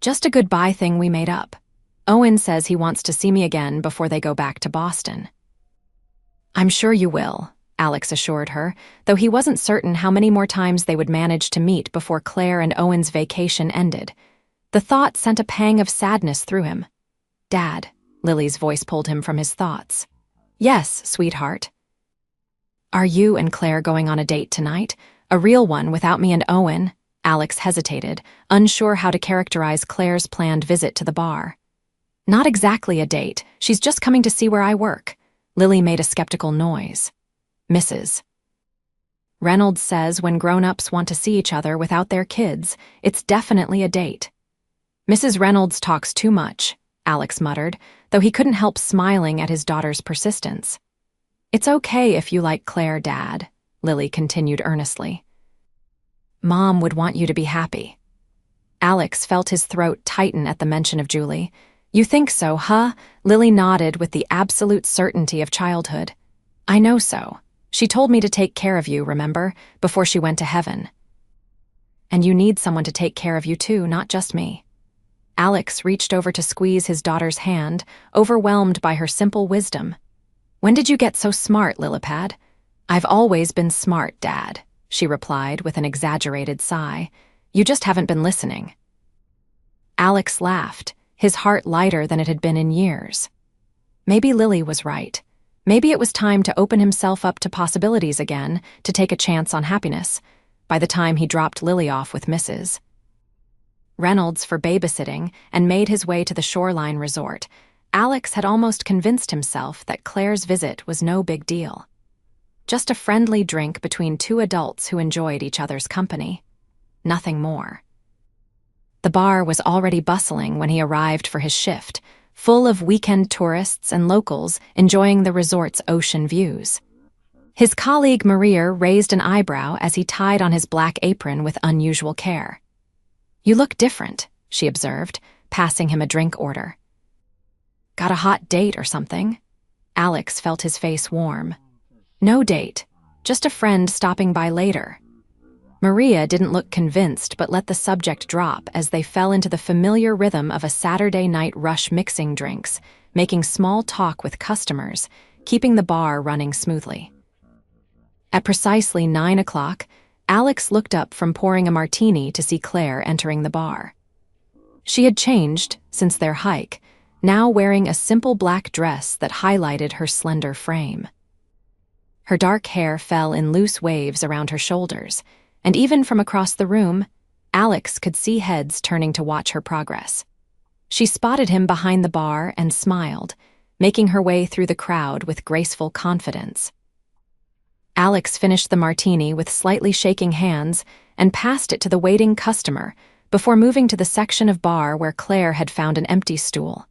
"Just a goodbye thing we made up. Owen says he wants to see me again before they go back to Boston." "I'm sure you will," Alex assured her, though he wasn't certain how many more times they would manage to meet before Claire and Owen's vacation ended. The thought sent a pang of sadness through him. "Dad," Lily's voice pulled him from his thoughts. "Yes, sweetheart." "Are you and Claire going on a date tonight? A real one without me and Owen?" Alex hesitated, unsure how to characterize Claire's planned visit to the bar. "Not exactly a date. She's just coming to see where I work." Lily made a skeptical noise. "Mrs. Reynolds says when grown-ups want to see each other without their kids, it's definitely a date." "Mrs. Reynolds talks too much," Alex muttered, though he couldn't help smiling at his daughter's persistence. "It's okay if you like Claire, Dad," Lily continued earnestly. "Mom would want you to be happy." Alex felt his throat tighten at the mention of Julie. "You think so, huh?" Lily nodded with the absolute certainty of childhood. "I know so. She told me to take care of you, remember, before she went to heaven. And you need someone to take care of you too, not just me." Alex reached over to squeeze his daughter's hand, overwhelmed by her simple wisdom. "When did you get so smart, Lillipad?" "I've always been smart, Dad," she replied with an exaggerated sigh. "You just haven't been listening." Alex laughed, his heart lighter than it had been in years. Maybe Lily was right. Maybe it was time to open himself up to possibilities again, to take a chance on happiness, by the time he dropped Lily off with Mrs. Reynolds for babysitting and made his way to the Shoreline Resort. Alex had almost convinced himself that Claire's visit was no big deal. Just a friendly drink between two adults who enjoyed each other's company. Nothing more. The bar was already bustling when he arrived for his shift, full of weekend tourists and locals enjoying the resort's ocean views. His colleague Maria raised an eyebrow as he tied on his black apron with unusual care. "You look different," she observed, passing him a drink order. "Got a hot date or something?" Alex felt his face warm. "No date, just a friend stopping by later." Maria didn't look convinced but let the subject drop as they fell into the familiar rhythm of a Saturday night rush mixing drinks, making small talk with customers, keeping the bar running smoothly. At precisely 9 o'clock, Alex looked up from pouring a martini to see Claire entering the bar. She had changed since their hike, now wearing a simple black dress that highlighted her slender frame. Her dark hair fell in loose waves around her shoulders, and even from across the room, Alex could see heads turning to watch her progress. She spotted him behind the bar and smiled, making her way through the crowd with graceful confidence. Alex finished the martini with slightly shaking hands and passed it to the waiting customer before moving to the section of bar where Claire had found an empty stool.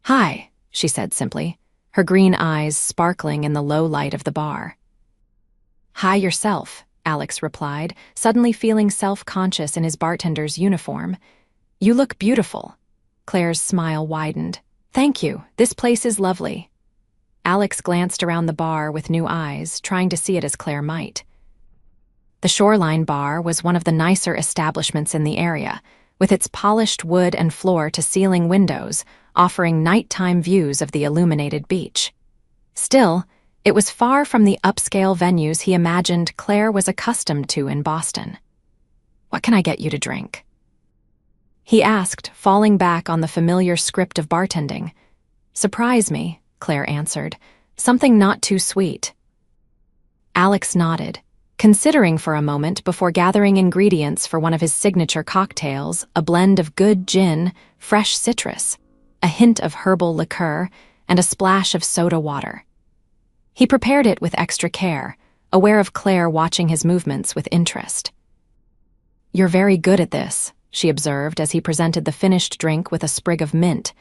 "Hi," she said simply, her green eyes sparkling in the low light of the bar. "Hi yourself," Alex replied, suddenly feeling self-conscious in his bartender's uniform. "You look beautiful." Claire's smile widened. "Thank you, this place is lovely." Alex glanced around the bar with new eyes, trying to see it as Claire might. The Shoreline Bar was one of the nicer establishments in the area, with its polished wood and floor-to-ceiling windows offering nighttime views of the illuminated beach. Still, it was far from the upscale venues he imagined Claire was accustomed to in Boston. "What can I get you to drink?" he asked, falling back on the familiar script of bartending. "Surprise me," Claire answered. "Something not too sweet." Alex nodded, considering for a moment before gathering ingredients for one of his signature cocktails, a blend of good gin, fresh citrus, a hint of herbal liqueur, and a splash of soda water. He prepared it with extra care, aware of Claire watching his movements with interest. "You're very good at this," she observed as he presented the finished drink with a sprig of mint.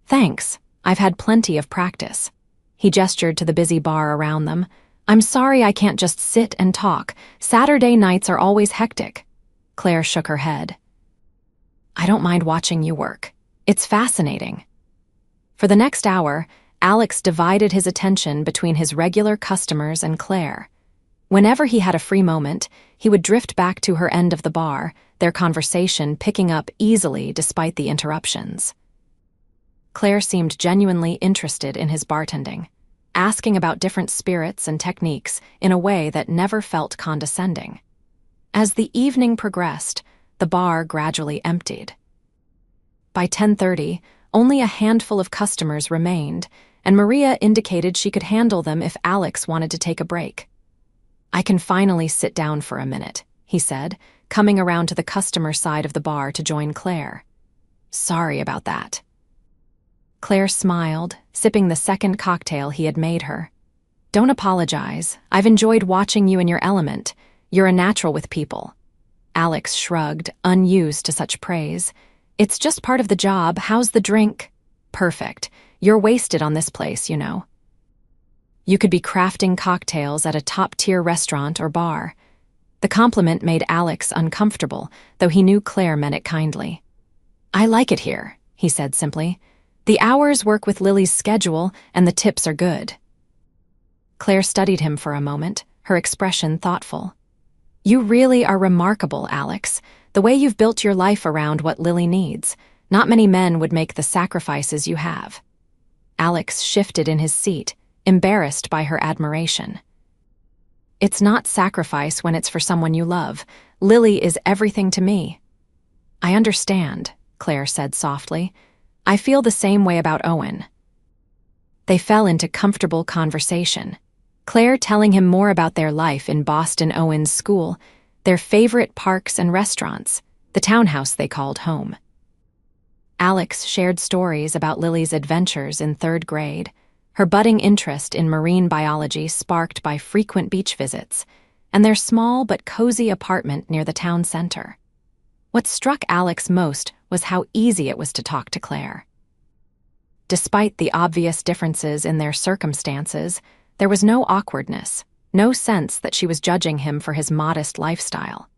"Thanks, I've had plenty of practice." He gestured to the busy bar around them. "I'm sorry I can't just sit and talk. Saturday nights are always hectic." Claire shook her head. "I don't mind watching you work. It's fascinating." For the next hour, Alex divided his attention between his regular customers and Claire. Whenever he had a free moment, he would drift back to her end of the bar, their conversation picking up easily despite the interruptions. Claire seemed genuinely interested in his bartending, asking about different spirits and techniques in a way that never felt condescending. As the evening progressed, the bar gradually emptied. By 10:30, only a handful of customers remained, and Maria indicated she could handle them if Alex wanted to take a break. "I can finally sit down for a minute," he said, coming around to the customer side of the bar to join Claire. "Sorry about that." Claire smiled, sipping the second cocktail he had made her. "Don't apologize. I've enjoyed watching you in your element. You're a natural with people." Alex shrugged, unused to such praise. "It's just part of the job. How's the drink?" "Perfect. You're wasted on this place, you know." You could be crafting cocktails at a top-tier restaurant or bar. The compliment made Alex uncomfortable, though he knew Claire meant it kindly. "I like it here," he said simply. "The hours work with Lily's schedule, and the tips are good." Claire studied him for a moment, her expression thoughtful. "You really are remarkable, Alex. The way you've built your life around what Lily needs. Not many men would make the sacrifices you have." Alex shifted in his seat, embarrassed by her admiration. "It's not sacrifice when it's for someone you love. Lily is everything to me." "I understand," Claire said softly. "I feel the same way about Owen." They fell into comfortable conversation, Claire telling him more about their life in Boston Owen's school, their favorite parks and restaurants, the townhouse they called home. Alex shared stories about Lily's adventures in 3rd grade, her budding interest in marine biology sparked by frequent beach visits, and their small but cozy apartment near the town center. What struck Alex most was how easy it was to talk to Claire. Despite the obvious differences in their circumstances, there was no awkwardness, no sense that she was judging him for his modest lifestyle.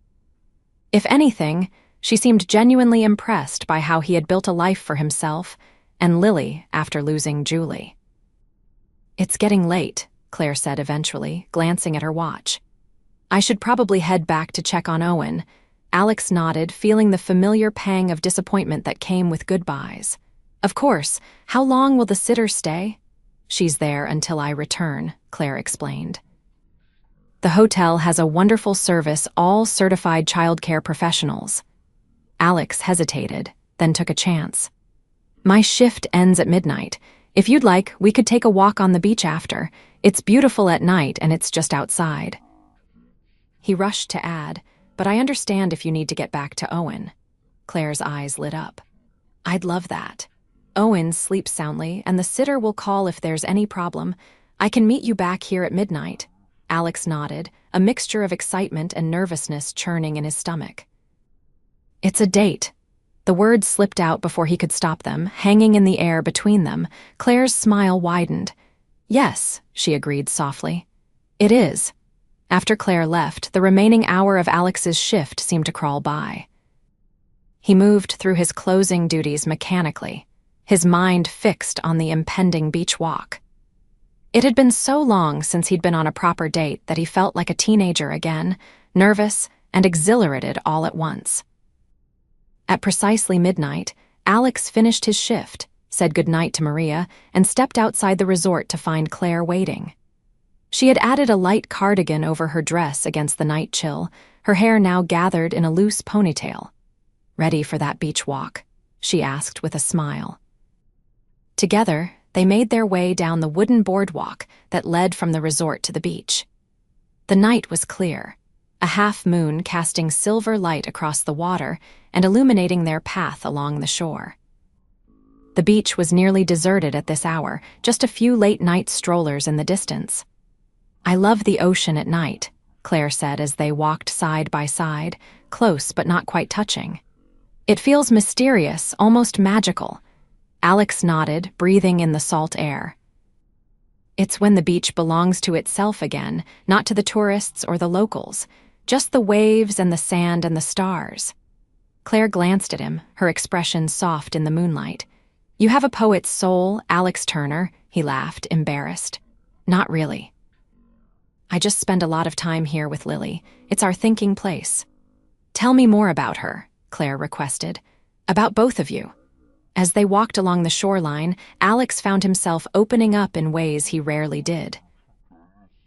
If anything, she seemed genuinely impressed by how he had built a life for himself and Lily after losing Julie. "It's getting late," Claire said eventually, glancing at her watch. "I should probably head back to check on Owen." Alex nodded, feeling the familiar pang of disappointment that came with goodbyes. "Of course. How long will the sitter stay?" "She's there until I return," Claire explained. "The hotel has a wonderful service, all certified childcare professionals." Alex hesitated, then took a chance. "My shift ends at midnight. If you'd like, we could take a walk on the beach after. It's beautiful at night and it's just outside." He rushed to add, "But I understand if you need to get back to Owen." Claire's eyes lit up. "I'd love that. Owen sleeps soundly, and the sitter will call if there's any problem. I can meet you back here at midnight." Alex nodded, a mixture of excitement and nervousness churning in his stomach. "It's a date." The words slipped out before he could stop them, hanging in the air between them. Claire's smile widened. "Yes," she agreed softly. "It is." After Claire left, the remaining hour of Alex's shift seemed to crawl by. He moved through his closing duties mechanically, his mind fixed on the impending beach walk. It had been so long since he'd been on a proper date that he felt like a teenager again, nervous and exhilarated all at once. At precisely midnight, Alex finished his shift, said goodnight to Maria, and stepped outside the resort to find Claire waiting. She had added a light cardigan over her dress against the night chill, her hair now gathered in a loose ponytail. "Ready for that beach walk?" she asked with a smile. Together, they made their way down the wooden boardwalk that led from the resort to the beach. The night was clear, a half-moon casting silver light across the water and illuminating their path along the shore. The beach was nearly deserted at this hour, just a few late-night strollers in the distance. "I love the ocean at night," Claire said as they walked side by side, close but not quite touching. "It feels mysterious, almost magical." Alex nodded, breathing in the salt air. "It's when the beach belongs to itself again, not to the tourists or the locals, just the waves and the sand and the stars." Claire glanced at him, her expression soft in the moonlight. "You have a poet's soul, Alex Turner," he laughed, embarrassed. "Not really. I just spend a lot of time here with Lily. It's our thinking place." "Tell me more about her," Claire requested. "About both of you." As they walked along the shoreline, Alex found himself opening up in ways he rarely did.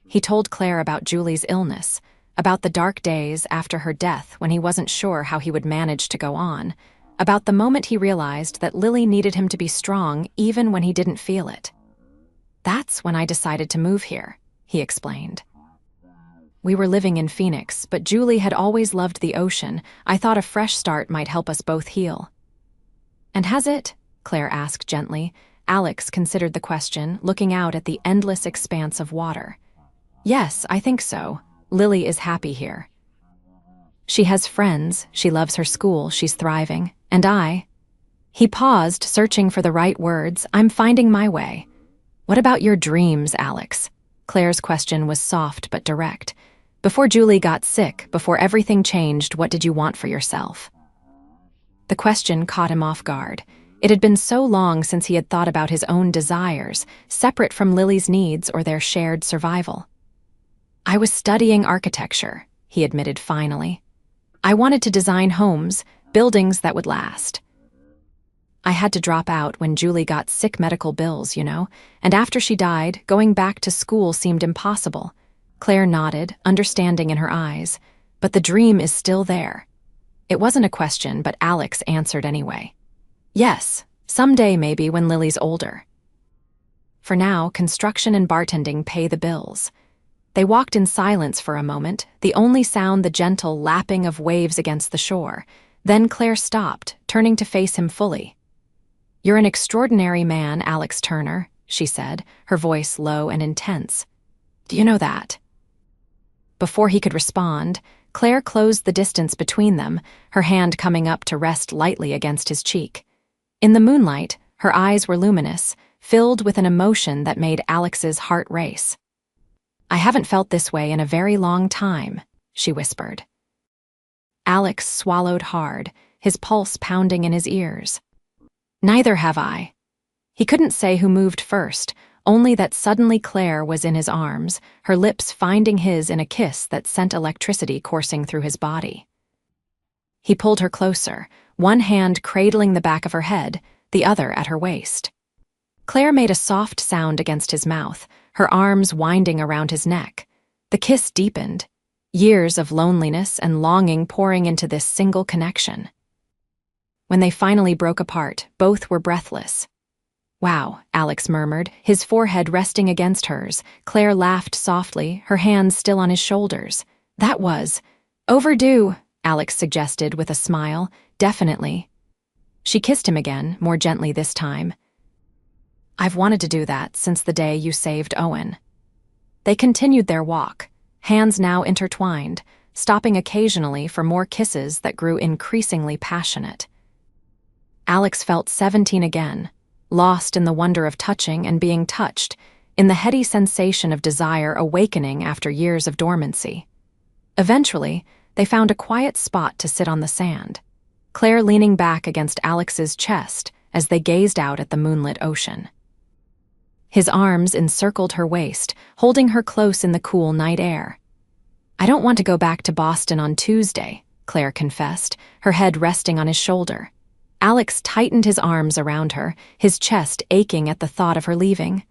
He told Claire about Julie's illness, about the dark days after her death when he wasn't sure how he would manage to go on, about the moment he realized that Lily needed him to be strong even when he didn't feel it. "That's when I decided to move here," he explained. "We were living in Phoenix, but Julie had always loved the ocean. I thought a fresh start might help us both heal." "And has it?" Claire asked gently. Alex considered the question, looking out at the endless expanse of water. "Yes, I think so. Lily is happy here. She has friends, she loves her school, she's thriving. And I—" He paused, searching for the right words. "I'm finding my way." "What about your dreams, Alex?" Claire's question was soft but direct. "Before Julie got sick, before everything changed, what did you want for yourself?" The question caught him off guard. It had been so long since he had thought about his own desires, separate from Lily's needs or their shared survival. "I was studying architecture," he admitted finally. "I wanted to design homes, buildings that would last. I had to drop out when Julie got sick, medical bills, and after she died, going back to school seemed impossible." Claire nodded, understanding in her eyes. "But the dream is still there." It wasn't a question, but Alex answered anyway. "Yes, someday maybe when Lily's older. For now, construction and bartending pay the bills." They walked in silence for a moment, the only sound the gentle lapping of waves against the shore. Then Claire stopped, turning to face him fully. "You're an extraordinary man, Alex Turner," she said, her voice low and intense. "Do you know that?" Before he could respond, Claire closed the distance between them, her hand coming up to rest lightly against his cheek. In the moonlight, her eyes were luminous, filled with an emotion that made Alex's heart race. "I haven't felt this way in a very long time," she whispered. Alex swallowed hard, his pulse pounding in his ears. "Neither have I." He couldn't say who moved first, only that suddenly Claire was in his arms, her lips finding his in a kiss that sent electricity coursing through his body. He pulled her closer, one hand cradling the back of her head, the other at her waist. Claire made a soft sound against his mouth, her arms winding around his neck. The kiss deepened, years of loneliness and longing pouring into this single connection. When they finally broke apart, both were breathless. "Wow," Alex murmured, his forehead resting against hers. Claire laughed softly, her hands still on his shoulders. "That was overdue," Alex suggested with a smile. "Definitely." She kissed him again, more gently this time. "I've wanted to do that since the day you saved Owen." They continued their walk, hands now intertwined, stopping occasionally for more kisses that grew increasingly passionate. Alex felt 17 again, lost in the wonder of touching and being touched, in the heady sensation of desire awakening after years of dormancy. Eventually, they found a quiet spot to sit on the sand, Claire leaning back against Alex's chest as they gazed out at the moonlit ocean. His arms encircled her waist, holding her close in the cool night air. "I don't want to go back to Boston on Tuesday," Claire confessed, her head resting on his shoulder. Alex tightened his arms around her, his chest aching at the thought of her leaving.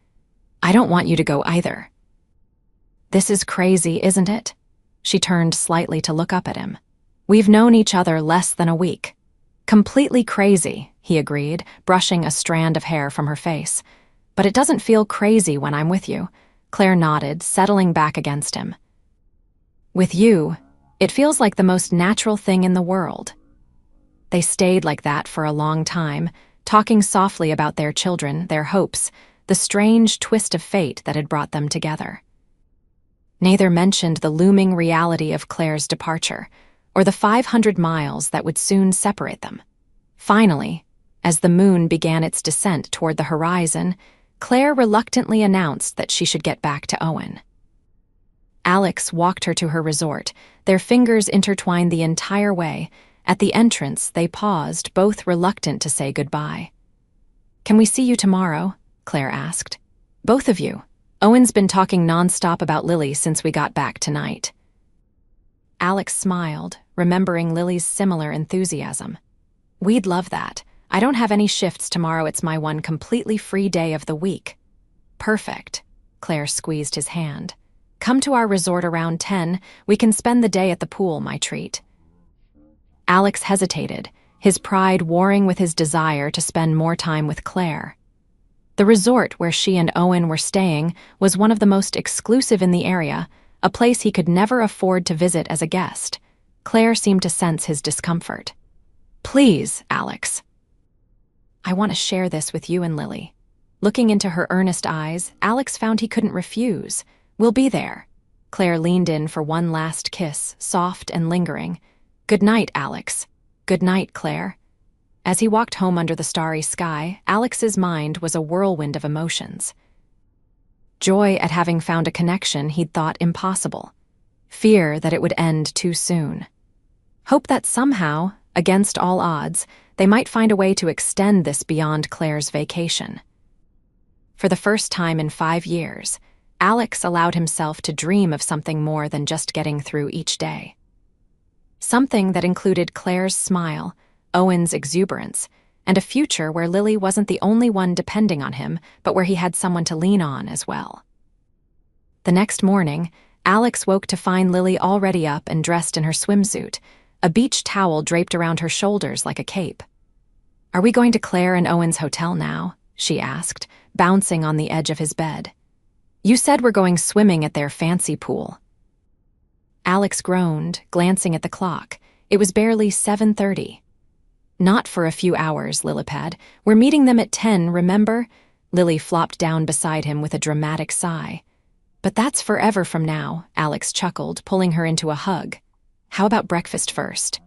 "I don't want you to go either." "This is crazy, isn't it?" She turned slightly to look up at him. "We've known each other less than a week." "Completely crazy," he agreed, brushing a strand of hair from her face. "But it doesn't feel crazy when I'm with you." Claire nodded, settling back against him. "With you, it feels like the most natural thing in the world." They stayed like that for a long time, talking softly about their children, their hopes, the strange twist of fate that had brought them together. Neither mentioned the looming reality of Claire's departure, or the 500 miles that would soon separate them. Finally, as the moon began its descent toward the horizon, Claire reluctantly announced that she should get back to Owen. Alex walked her to her resort, their fingers intertwined the entire way. At the entrance, they paused, both reluctant to say goodbye. "Can we see you tomorrow?" Claire asked. "Both of you. Owen's been talking nonstop about Lily since we got back tonight." Alex smiled, remembering Lily's similar enthusiasm. "We'd love that. I don't have any shifts tomorrow. It's my one completely free day of the week." "Perfect." Claire squeezed his hand. "Come to our resort around 10. We can spend the day at the pool, my treat." Alex hesitated, his pride warring with his desire to spend more time with Claire. The resort where she and Owen were staying was one of the most exclusive in the area, a place he could never afford to visit as a guest. Claire seemed to sense his discomfort. "Please, Alex." "I want to share this with you and Lily." Looking into her earnest eyes, Alex found he couldn't refuse. "We'll be there." Claire leaned in for one last kiss, soft and lingering. "Good night, Alex." "Good night, Claire." As he walked home under the starry sky, Alex's mind was a whirlwind of emotions. Joy at having found a connection he'd thought impossible. Fear that it would end too soon. Hope that somehow, against all odds, they might find a way to extend this beyond Claire's vacation. For the first time in 5 years, Alex allowed himself to dream of something more than just getting through each day. Something that included Claire's smile, Owen's exuberance, and a future where Lily wasn't the only one depending on him, but where he had someone to lean on as well. The next morning, Alex woke to find Lily already up and dressed in her swimsuit, a beach towel draped around her shoulders like a cape. "Are we going to Claire and Owen's hotel now?" she asked, bouncing on the edge of his bed. "You said we're going swimming at their fancy pool." Alex groaned, glancing at the clock. It was barely 7:30. "Not for a few hours, Lillipad. We're meeting them at 10, remember?" Lily flopped down beside him with a dramatic sigh. "But that's forever from now," Alex chuckled, pulling her into a hug. How about breakfast first?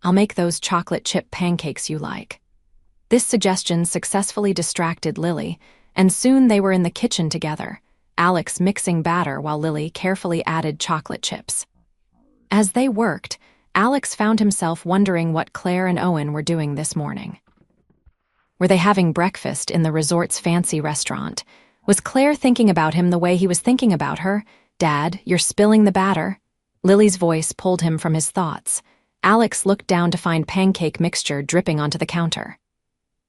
I'll make those chocolate chip pancakes you like. This suggestion successfully distracted Lily, and soon they were in the kitchen together, Alex mixing batter while Lily carefully added chocolate chips. As they worked, Alex found himself wondering what Claire and Owen were doing this morning. Were they having breakfast in the resort's fancy restaurant? Was Claire thinking about him the way he was thinking about her? "Dad, you're spilling the batter." Lily's voice pulled him from his thoughts. Alex looked down to find pancake mixture dripping onto the counter.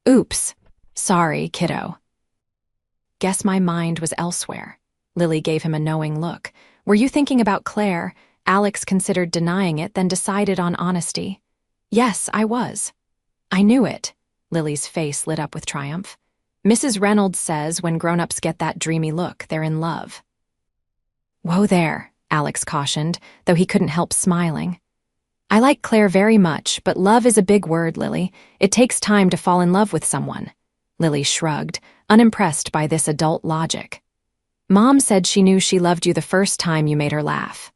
"Oops. Sorry, kiddo." "Guess my mind was elsewhere." Lily gave him a knowing look. "Were you thinking about Claire?" Alex considered denying it, then decided on honesty. "Yes, I was." "I knew it." Lily's face lit up with triumph. "Mrs. Reynolds says when grown-ups get that dreamy look, they're in love." "Whoa there," Alex cautioned, though he couldn't help smiling. "I like Claire very much, but love is a big word, Lily. It takes time to fall in love with someone." Lily shrugged, unimpressed by this adult logic. "Mom said she knew she loved you the first time you made her laugh."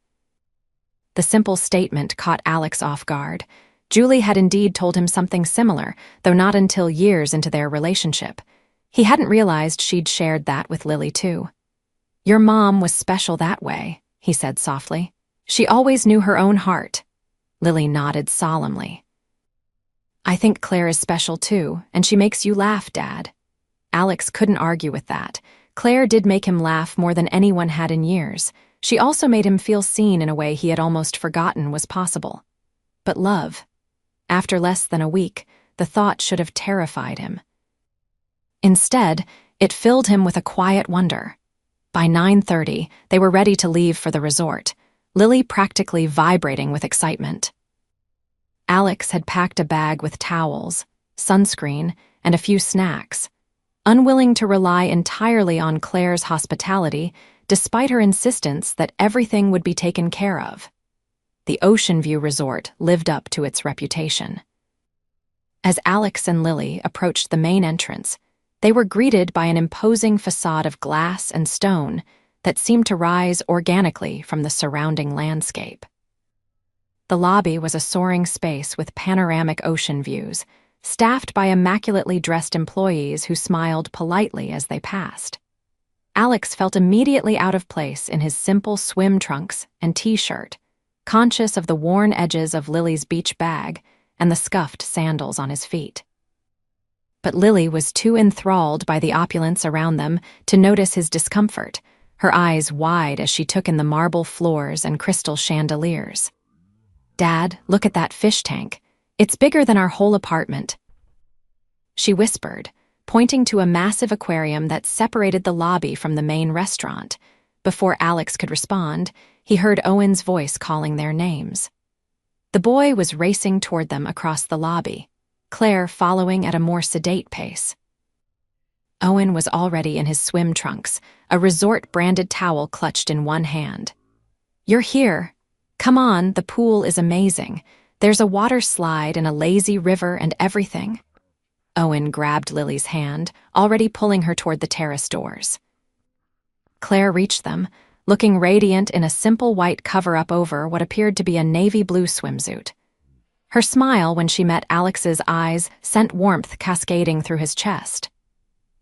The simple statement caught Alex off guard. Julie had indeed told him something similar, though not until years into their relationship. He hadn't realized she'd shared that with Lily, too. "Your mom was special that way," he said softly. "She always knew her own heart." Lily nodded solemnly. "I think Claire is special, too, and she makes you laugh, Dad." Alex couldn't argue with that. Claire did make him laugh more than anyone had in years. She also made him feel seen in a way he had almost forgotten was possible. But love. After less than a week, the thought should have terrified him. Instead, it filled him with a quiet wonder. By 9:30, they were ready to leave for the resort, Lily practically vibrating with excitement. Alex had packed a bag with towels, sunscreen, and a few snacks, unwilling to rely entirely on Claire's hospitality, despite her insistence that everything would be taken care of. The Ocean View Resort lived up to its reputation. As Alex and Lily approached the main entrance, they were greeted by an imposing facade of glass and stone that seemed to rise organically from the surrounding landscape. The lobby was a soaring space with panoramic ocean views, staffed by immaculately dressed employees who smiled politely as they passed. Alex felt immediately out of place in his simple swim trunks and t-shirt, conscious of the worn edges of Lily's beach bag and the scuffed sandals on his feet. But Lily was too enthralled by the opulence around them to notice his discomfort, her eyes wide as she took in the marble floors and crystal chandeliers. "Dad, look at that fish tank. It's bigger than our whole apartment," she whispered, pointing to a massive aquarium that separated the lobby from the main restaurant. Before Alex could respond, he heard Owen's voice calling their names. The boy was racing toward them across the lobby, Claire following at a more sedate pace. Owen was already in his swim trunks, a resort-branded towel clutched in one hand. "You're here. Come on, the pool is amazing. There's a water slide and a lazy river and everything." Owen grabbed Lily's hand, already pulling her toward the terrace doors. Claire reached them, looking radiant in a simple white cover-up over what appeared to be a navy blue swimsuit. Her smile when she met Alex's eyes sent warmth cascading through his chest.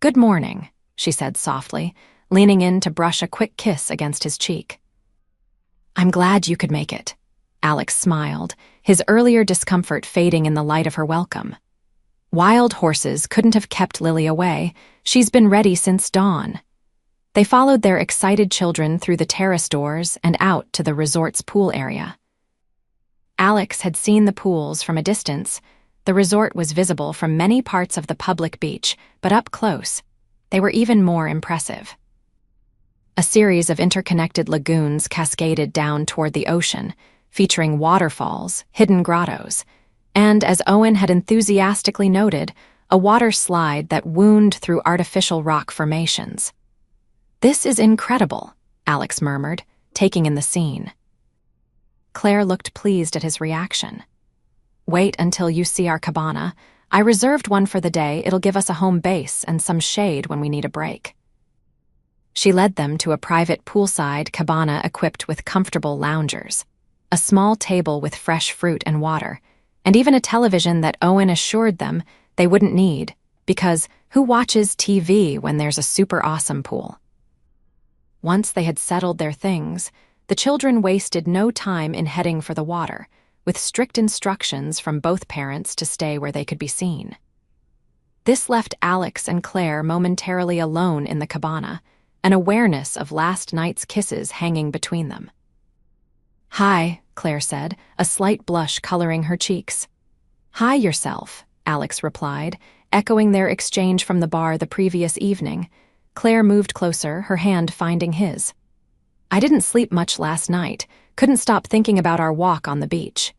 "Good morning," she said softly, leaning in to brush a quick kiss against his cheek. "I'm glad you could make it." Alex smiled, his earlier discomfort fading in the light of her welcome. "Wild horses couldn't have kept Lily away. She's been ready since dawn." They followed their excited children through the terrace doors and out to the resort's pool area. Alex had seen the pools from a distance. The resort was visible from many parts of the public beach, but up close, they were even more impressive. A series of interconnected lagoons cascaded down toward the ocean, featuring waterfalls, hidden grottos, and, as Owen had enthusiastically noted, a water slide that wound through artificial rock formations. "This is incredible," Alex murmured, taking in the scene. Claire looked pleased at his reaction. "Wait until you see our cabana. I reserved one for the day. It'll give us a home base and some shade when we need a break." She led them to a private poolside cabana equipped with comfortable loungers. a small table with fresh fruit and water, and even a television that Owen assured them they wouldn't need, because who watches TV when there's a super awesome pool? Once they had settled their things, the children wasted no time in heading for the water, with strict instructions from both parents to stay where they could be seen. This left Alex and Claire momentarily alone in the cabana, an awareness of last night's kisses hanging between them. "Hi," Claire said, a slight blush coloring her cheeks. "Hi yourself," Alex replied, echoing their exchange from the bar the previous evening. Claire moved closer, her hand finding his. "I didn't sleep much last night, couldn't stop thinking about our walk on the beach."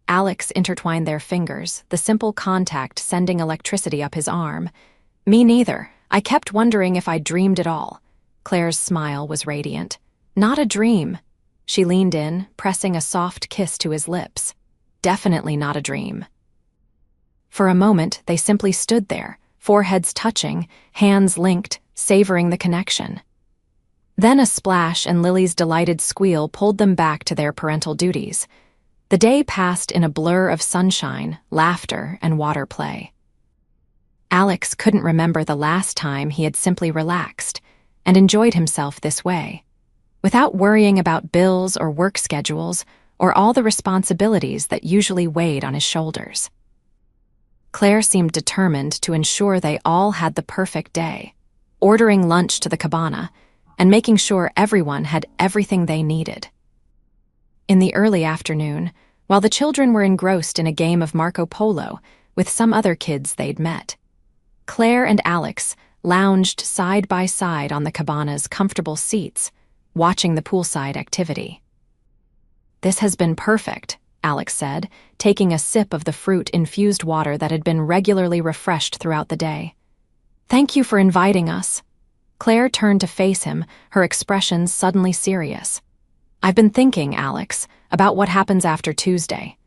Alex intertwined their fingers, the simple contact sending electricity up his arm. "Me neither. I kept wondering if I dreamed it all." Claire's smile was radiant. "Not a dream." She leaned in, pressing a soft kiss to his lips. "Definitely not a dream." For a moment, they simply stood there, foreheads touching, hands linked, savoring the connection. Then a splash and Lily's delighted squeal pulled them back to their parental duties. The day passed in a blur of sunshine, laughter, and water play. Alex couldn't remember the last time he had simply relaxed and enjoyed himself this way, without worrying about bills or work schedules or all the responsibilities that usually weighed on his shoulders. Claire seemed determined to ensure they all had the perfect day, ordering lunch to the cabana and making sure everyone had everything they needed. In the early afternoon, while the children were engrossed in a game of Marco Polo with some other kids they'd met, Claire and Alex lounged side by side on the cabana's comfortable seats, watching the poolside activity. "This has been perfect," Alex said, taking a sip of the fruit-infused water that had been regularly refreshed throughout the day. "Thank you for inviting us." Claire turned to face him, her expression suddenly serious. "I've been thinking, Alex, about what happens after Tuesday."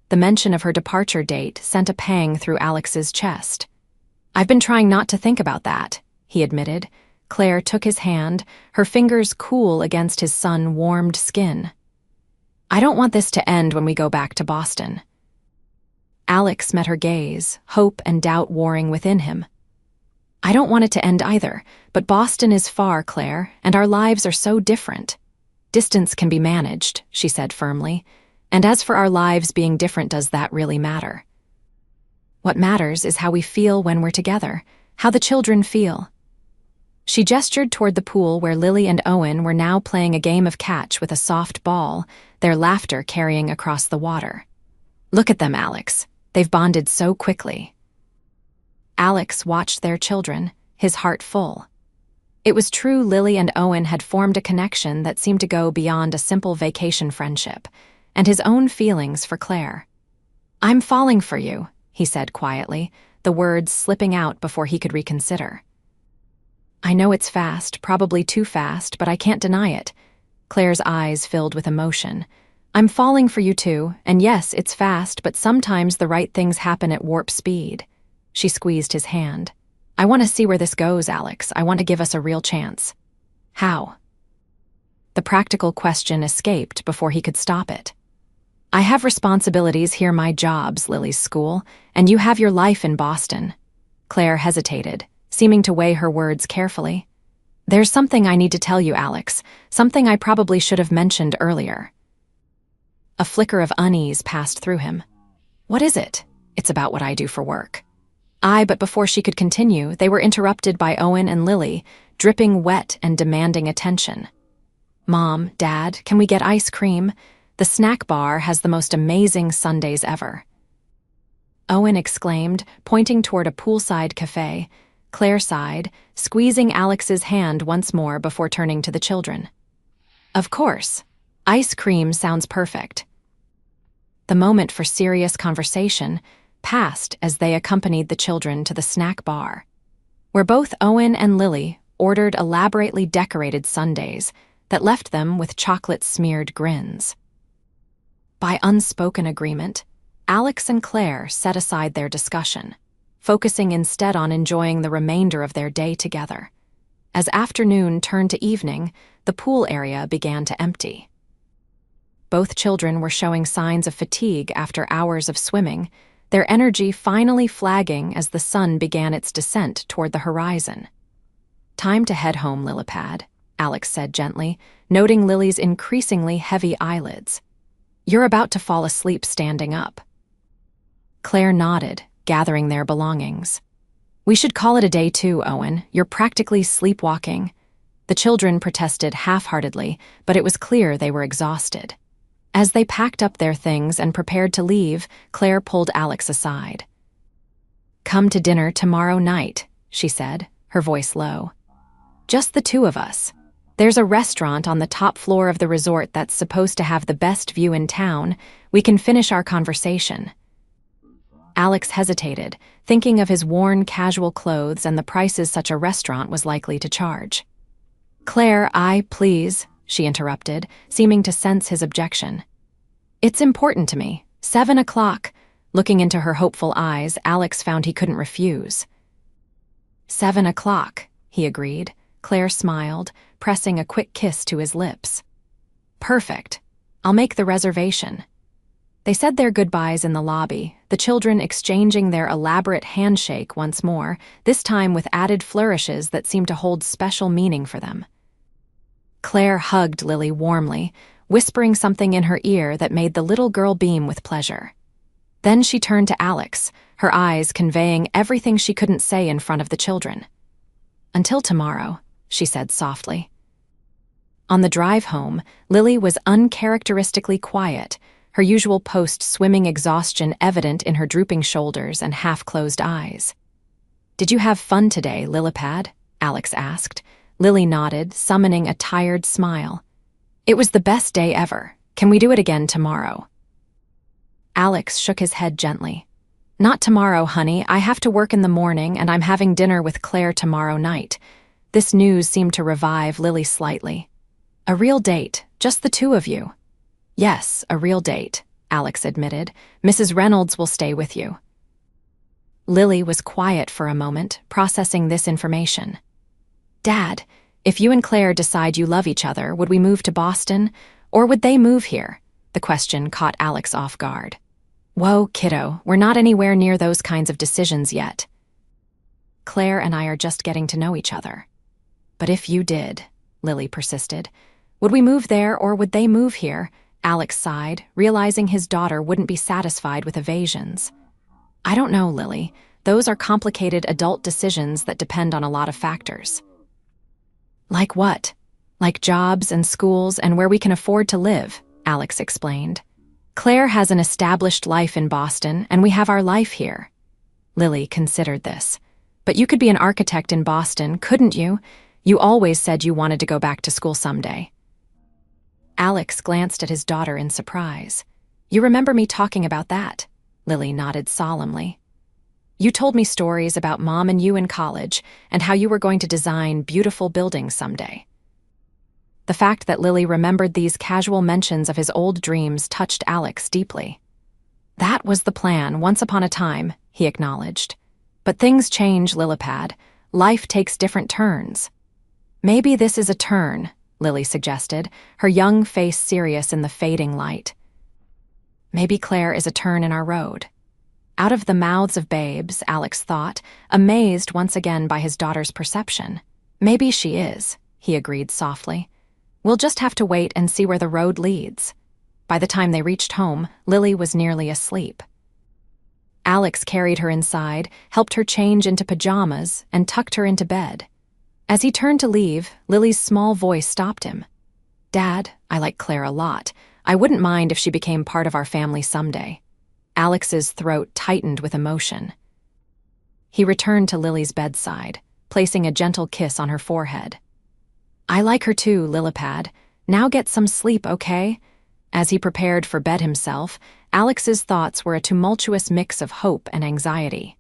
The mention of her departure date sent a pang through Alex's chest. "I've been trying not to think about that," he admitted. Claire took his hand, her fingers cool against his sun-warmed skin. "I don't want this to end when we go back to Boston." Alex met her gaze, hope and doubt warring within him. "I don't want it to end either, but Boston is far, Claire, and our lives are so different. Distance can be managed," she said firmly. "And as for our lives being different, does that really matter? What matters is how we feel when we're together, how the children feel." She gestured toward the pool where Lily and Owen were now playing a game of catch with a soft ball, their laughter carrying across the water. "Look at them, Alex. They've bonded so quickly." Alex watched their children, his heart full. It was true Lily and Owen had formed a connection that seemed to go beyond a simple vacation friendship, and his own feelings for Claire. "I'm falling for you," he said quietly, the words slipping out before he could reconsider. "I know it's fast, probably too fast, but I can't deny it." Claire's eyes filled with emotion. "I'm falling for you too, and yes, it's fast, but sometimes the right things happen at warp speed." She squeezed his hand. "I want to see where this goes, Alex. I want to give us a real chance." "How?" The practical question escaped before he could stop it. "I have responsibilities here, my job's Lily's school, and you have your life in Boston." Claire hesitated, seeming to weigh her words carefully. "There's something I need to tell you, Alex, something I probably should have mentioned earlier." A flicker of unease passed through him. "What is it?" "It's about what I do for work." But before she could continue, they were interrupted by Owen and Lily, dripping wet and demanding attention. "Mom, Dad, can we get ice cream? The snack bar has the most amazing sundaes ever." Owen exclaimed, pointing toward a poolside cafe. Claire sighed, squeezing Alex's hand once more before turning to the children. "Of course. Ice cream sounds perfect." The moment for serious conversation passed as they accompanied the children to the snack bar, where both Owen and Lily ordered elaborately decorated sundaes that left them with chocolate-smeared grins. By unspoken agreement, Alex and Claire set aside their discussion, focusing instead on enjoying the remainder of their day together. As afternoon turned to evening, the pool area began to empty. Both children were showing signs of fatigue after hours of swimming, their energy finally flagging as the sun began its descent toward the horizon. "Time to head home, Lillipad," Alex said gently, noting Lily's increasingly heavy eyelids. "You're about to fall asleep standing up." Claire nodded, gathering their belongings. "We should call it a day too, Owen. You're practically sleepwalking." The children protested half-heartedly, but it was clear they were exhausted. As they packed up their things and prepared to leave, Claire pulled Alex aside. "Come to dinner tomorrow night," she said, her voice low. "Just the two of us. There's a restaurant on the top floor of the resort that's supposed to have the best view in town. We can finish our conversation." Alex hesitated, thinking of his worn casual clothes and the prices such a restaurant was likely to charge. "Claire, please," she interrupted, seeming to sense his objection. "It's important to me. 7 o'clock. Looking into her hopeful eyes, Alex found he couldn't refuse. 7 o'clock, he agreed. Claire smiled, pressing a quick kiss to his lips. "Perfect. I'll make the reservation." They said their goodbyes in the lobby, the children exchanging their elaborate handshake once more, this time with added flourishes that seemed to hold special meaning for them. Claire hugged Lily warmly, whispering something in her ear that made the little girl beam with pleasure. Then she turned to Alex, her eyes conveying everything she couldn't say in front of the children. "Until tomorrow," she said softly. On the drive home, Lily was uncharacteristically quiet, her usual post-swimming exhaustion evident in her drooping shoulders and half-closed eyes. "Did you have fun today, Lillipad?" Alex asked. Lily nodded, summoning a tired smile. "It was the best day ever. Can we do it again tomorrow?" Alex shook his head gently. "Not tomorrow, honey. I have to work in the morning, and I'm having dinner with Claire tomorrow night." This news seemed to revive Lily slightly. "A real date, just the two of you." "Yes, a real date," Alex admitted. "Mrs. Reynolds will stay with you." Lily was quiet for a moment, processing this information. "Dad, if you and Claire decide you love each other, would we move to Boston? Or would they move here?" The question caught Alex off guard. "Whoa, kiddo, we're not anywhere near those kinds of decisions yet. Claire and I are just getting to know each other." "But if you did," Lily persisted, "would we move there or would they move here?" Alex sighed, realizing his daughter wouldn't be satisfied with evasions. "I don't know, Lily. Those are complicated adult decisions that depend on a lot of factors." "Like what?" "Like jobs and schools and where we can afford to live," Alex explained. "Claire has an established life in Boston, and we have our life here." Lily considered this. "But you could be an architect in Boston, couldn't you? You always said you wanted to go back to school someday." Alex glanced at his daughter in surprise. "You remember me talking about that?" Lily nodded solemnly. "You told me stories about Mom and you in college and how you were going to design beautiful buildings someday." The fact that Lily remembered these casual mentions of his old dreams touched Alex deeply. "That was the plan once upon a time," he acknowledged. "But things change, Lillipad. Life takes different turns." "Maybe this is a turn," Lily suggested, her young face serious in the fading light. "Maybe Claire is a turn in our road." Out of the mouths of babes, Alex thought, amazed once again by his daughter's perception. "Maybe she is," he agreed softly. "We'll just have to wait and see where the road leads." By the time they reached home, Lily was nearly asleep. Alex carried her inside, helped her change into pajamas, and tucked her into bed. As he turned to leave, Lily's small voice stopped him. "Dad, I like Claire a lot. I wouldn't mind if she became part of our family someday." Alex's throat tightened with emotion. He returned to Lily's bedside, placing a gentle kiss on her forehead. "I like her too, Lillipad. Now get some sleep, okay?" As he prepared for bed himself, Alex's thoughts were a tumultuous mix of hope and anxiety.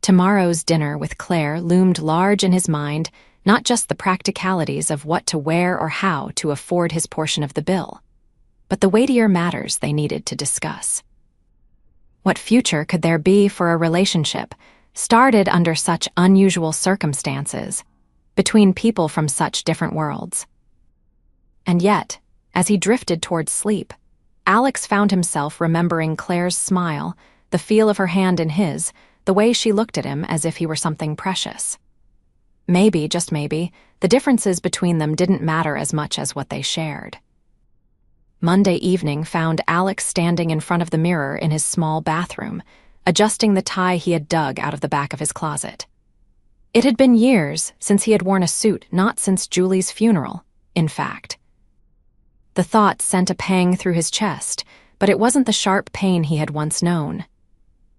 Tomorrow's dinner with Claire loomed large in his mind, not just the practicalities of what to wear or how to afford his portion of the bill, but the weightier matters they needed to discuss. What future could there be for a relationship, started under such unusual circumstances, between people from such different worlds? And yet, As he drifted towards sleep, Alex found himself remembering Claire's smile, the feel of her hand in his, the way she looked at him as if he were something precious. Maybe, just maybe, the differences between them didn't matter as much as what they shared. Monday evening found Alex standing in front of the mirror in his small bathroom, adjusting the tie he had dug out of the back of his closet. It had been years since he had worn a suit, not since Julie's funeral, in fact. The thought sent a pang through his chest, but it wasn't the sharp pain he had once known.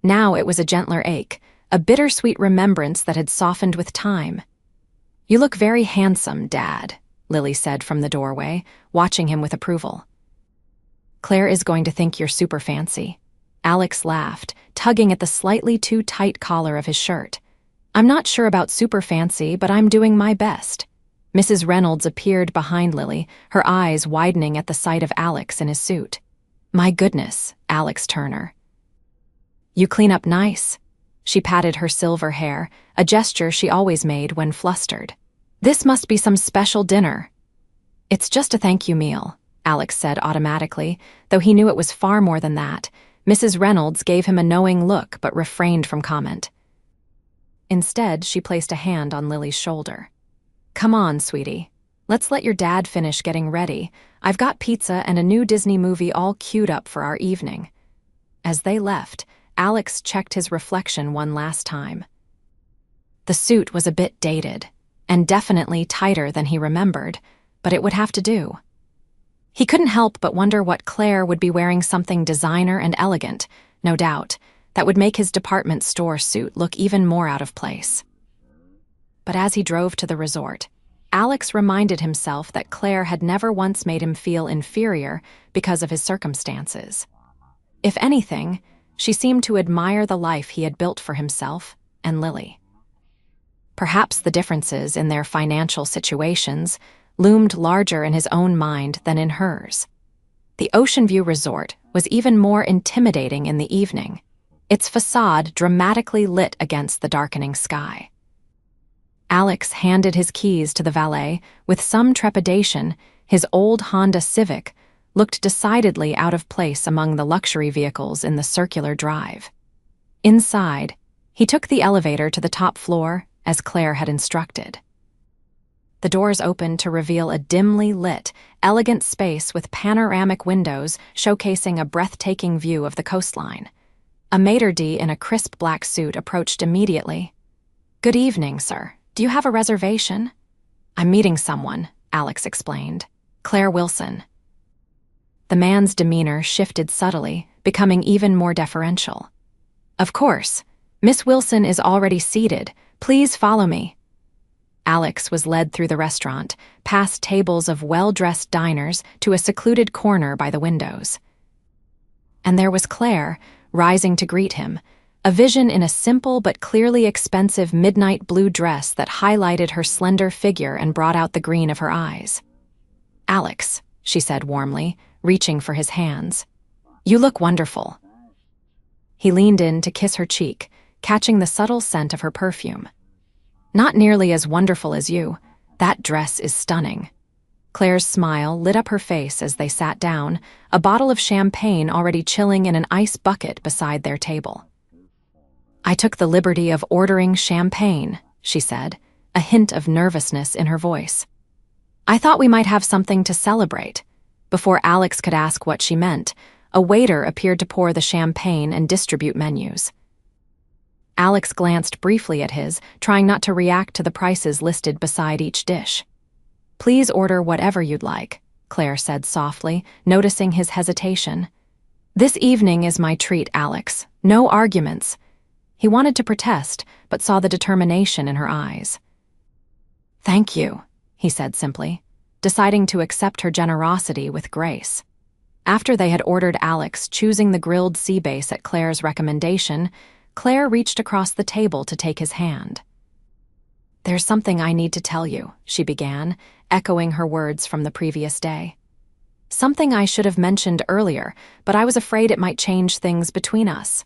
Now it was a gentler ache, a bittersweet remembrance that had softened with time. "You look very handsome, Dad," Lily said from the doorway, watching him with approval. "Claire is going to think you're super fancy." Alex laughed, tugging at the slightly too tight collar of his shirt. "I'm not sure about super fancy, but I'm doing my best." Mrs. Reynolds appeared behind Lily, her eyes widening at the sight of Alex in his suit. "My goodness, Alex Turner. You clean up nice." She patted her silver hair, a gesture she always made when flustered. "This must be some special dinner." "It's just a thank you meal," Alex said automatically, though he knew it was far more than that. Mrs. Reynolds gave him a knowing look but refrained from comment. Instead, she placed a hand on Lily's shoulder. "Come on, sweetie. Let's let your dad finish getting ready. I've got pizza and a new Disney movie all queued up for our evening." As they left, Alex checked his reflection one last time. The suit was a bit dated, and definitely tighter than he remembered, but it would have to do. He couldn't help but wonder what Claire would be wearing, something designer and elegant, no doubt, that would make his department store suit look even more out of place. But as he drove to the resort, Alex reminded himself that Claire had never once made him feel inferior because of his circumstances. If anything, she seemed to admire the life he had built for himself and Lily. Perhaps the differences in their financial situations loomed larger in his own mind than in hers. The Ocean View Resort was even more intimidating in the evening, its facade dramatically lit against the darkening sky. Alex handed his keys to the valet with some trepidation. His old Honda Civic looked decidedly out of place among the luxury vehicles in the circular drive. Inside, he took the elevator to the top floor, as Claire had instructed. The doors opened to reveal a dimly lit, elegant space with panoramic windows showcasing a breathtaking view of the coastline. A maitre d' in a crisp black suit approached immediately. "Good evening, sir. Do you have a reservation?" "I'm meeting someone," Alex explained. "Claire Wilson." The man's demeanor shifted subtly, becoming even more deferential. "Of course. Miss Wilson is already seated. Please follow me." Alex was led through the restaurant, past tables of well-dressed diners to a secluded corner by the windows. And there was Claire, rising to greet him, a vision in a simple but clearly expensive midnight blue dress that highlighted her slender figure and brought out the green of her eyes. "Alex," she said warmly, reaching for his hands. "You look wonderful." He leaned in to kiss her cheek, catching the subtle scent of her perfume. "Not nearly as wonderful as you. That dress is stunning." Claire's smile lit up her face as they sat down, a bottle of champagne already chilling in an ice bucket beside their table. "I took the liberty of ordering champagne," she said, a hint of nervousness in her voice. "I thought we might have something to celebrate." Before Alex could ask what she meant, a waiter appeared to pour the champagne and distribute menus. Alex glanced briefly at his, trying not to react to the prices listed beside each dish. "Please order whatever you'd like," Claire said softly, noticing his hesitation. "This evening is my treat, Alex. No arguments." He wanted to protest, but saw the determination in her eyes. "Thank you," he said simply, deciding to accept her generosity with grace. After they had ordered Alex, choosing the grilled sea bass at Claire's recommendation, Claire reached across the table to take his hand. "There's something I need to tell you," she began, echoing her words from the previous day. "Something I should have mentioned earlier, but I was afraid it might change things between us."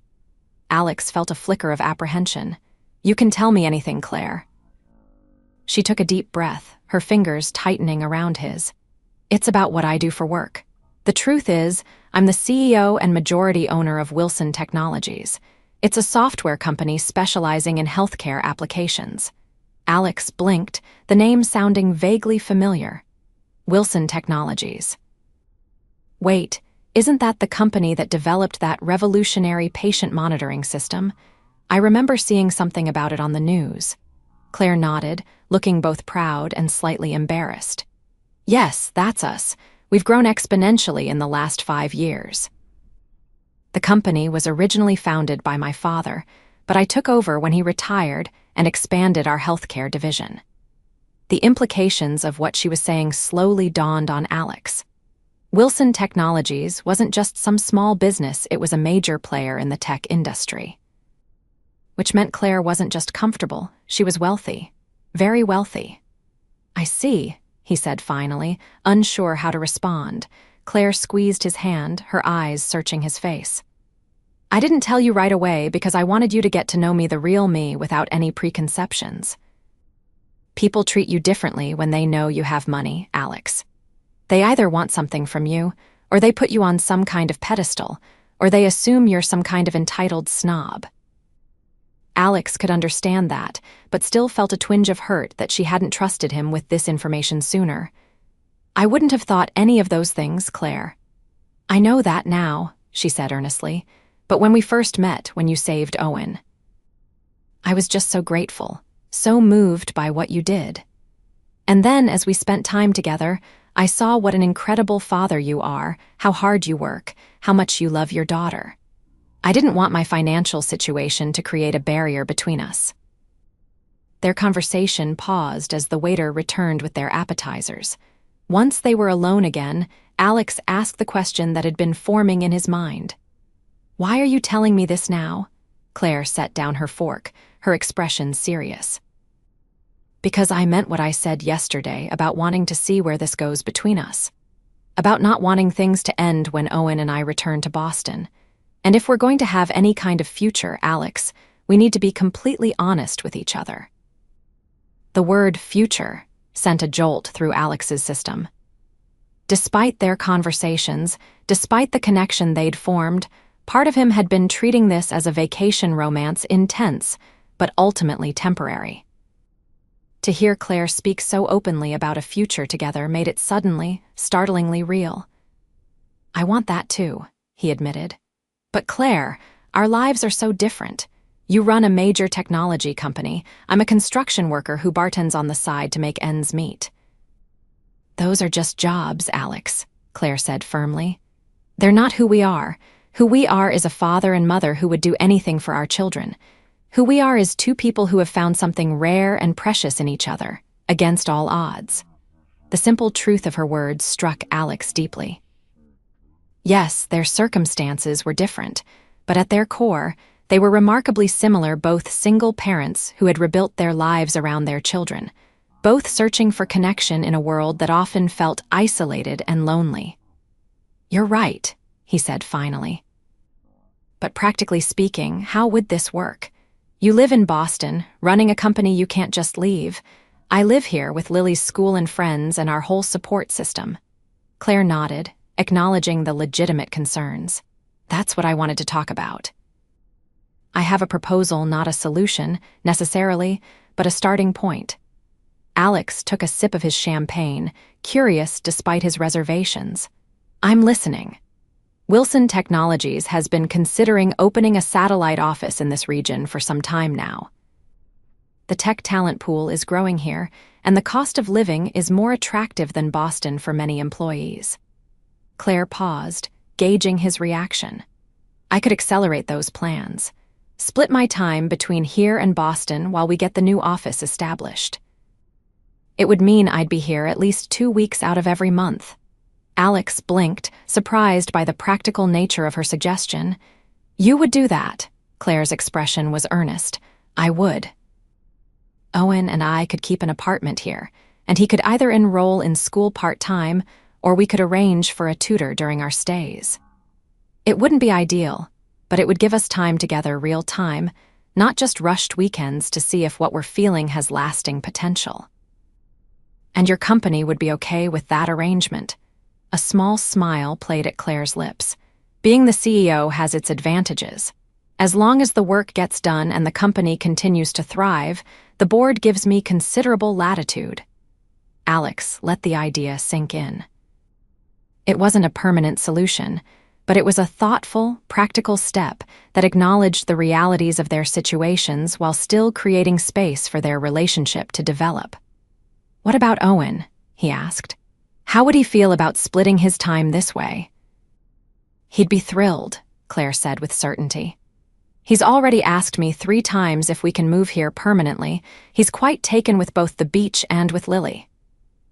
Alex felt a flicker of apprehension. "You can tell me anything, Claire." She took a deep breath, her fingers tightening around his. It's about what I do for work. The truth is, I'm the CEO and majority owner of Wilson Technologies. It's a software company specializing in healthcare applications. Alex blinked, the name sounding vaguely familiar. Wilson Technologies. Wait, isn't that the company that developed that revolutionary patient monitoring system? I remember seeing something about it on the news. Claire nodded, looking both proud and slightly embarrassed. Yes, that's us. We've grown exponentially in the last 5 years. The company was originally founded by my father, but I took over when he retired and expanded our healthcare division. The implications of what she was saying slowly dawned on Alex. Wilson Technologies wasn't just some small business, it was a major player in the tech industry. Which meant Claire wasn't just comfortable, she was wealthy. Very wealthy. I see, he said finally, unsure how to respond. Claire squeezed his hand, her eyes searching his face. I didn't tell you right away because I wanted you to get to know me, the real me, without any preconceptions. People treat you differently when they know you have money, Alex. They either want something from you, or they put you on some kind of pedestal, or they assume you're some kind of entitled snob. Alex could understand that, but still felt a twinge of hurt that she hadn't trusted him with this information sooner. I wouldn't have thought any of those things, Claire. I know that now, she said earnestly, but when we first met, when you saved Owen, I was just so grateful, so moved by what you did. And then, as we spent time together, I saw what an incredible father you are, how hard you work, how much you love your daughter. I didn't want my financial situation to create a barrier between us. Their conversation paused as the waiter returned with their appetizers. Once they were alone again, Alex asked the question that had been forming in his mind. Why are you telling me this now? Claire set down her fork, her expression serious. Because I meant what I said yesterday about wanting to see where this goes between us. About not wanting things to end when Owen and I return to Boston. And if we're going to have any kind of future, Alex, we need to be completely honest with each other. The word future sent a jolt through Alex's system. Despite their conversations, despite the connection they'd formed, part of him had been treating this as a vacation romance, intense, but ultimately temporary. To hear Claire speak so openly about a future together made it suddenly, startlingly real. I want that too, he admitted. But Claire, our lives are so different. You run a major technology company. I'm a construction worker who bartends on the side to make ends meet. Those are just jobs, Alex, Claire said firmly. They're not who we are. Who we are is a father and mother who would do anything for our children. Who we are is two people who have found something rare and precious in each other, against all odds. The simple truth of her words struck Alex deeply. Yes, their circumstances were different, but at their core, they were remarkably similar, both single parents who had rebuilt their lives around their children, both searching for connection in a world that often felt isolated and lonely. You're right, he said finally. But practically speaking, how would this work? You live in Boston, running a company you can't just leave. I live here with Lily's school and friends and our whole support system. Claire nodded, acknowledging the legitimate concerns. That's what I wanted to talk about. I have a proposal, not a solution, necessarily, but a starting point. Alex took a sip of his champagne, curious despite his reservations. I'm listening. Wilson Technologies has been considering opening a satellite office in this region for some time now. The tech talent pool is growing here, and the cost of living is more attractive than Boston for many employees. Claire paused, gauging his reaction. I could accelerate those plans. Split my time between here and Boston while we get the new office established. It would mean I'd be here at least 2 weeks out of every month. Alex blinked, surprised by the practical nature of her suggestion. You would do that. Claire's expression was earnest. I would. Owen and I could keep an apartment here, and he could either enroll in school part-time, or we could arrange for a tutor during our stays. It wouldn't be ideal, but it would give us time together, real time, not just rushed weekends to see if what we're feeling has lasting potential. And your company would be okay with that arrangement. A small smile played at Claire's lips. Being the CEO has its advantages. As long as the work gets done and the company continues to thrive, the board gives me considerable latitude. Alex let the idea sink in. It wasn't a permanent solution, but it was a thoughtful, practical step that acknowledged the realities of their situations while still creating space for their relationship to develop. "What about Owen?" he asked. "How would he feel about splitting his time this way?" "He'd be thrilled," Claire said with certainty. "He's already asked me 3 times if we can move here permanently. He's quite taken with both the beach and with Lily."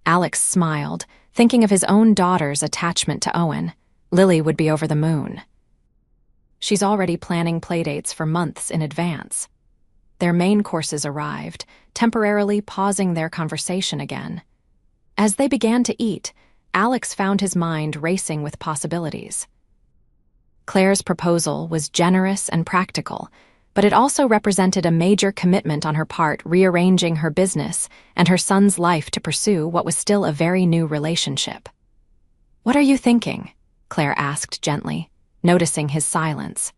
Alex smiled, thinking of his own daughter's attachment to Owen. Lily would be over the moon. She's already planning playdates for months in advance. Their main courses arrived, temporarily pausing their conversation again. As they began to eat, Alex found his mind racing with possibilities. Claire's proposal was generous and practical, but it also represented a major commitment on her part, rearranging her business and her son's life to pursue what was still a very new relationship. "What are you thinking?" Claire asked gently, noticing his silence.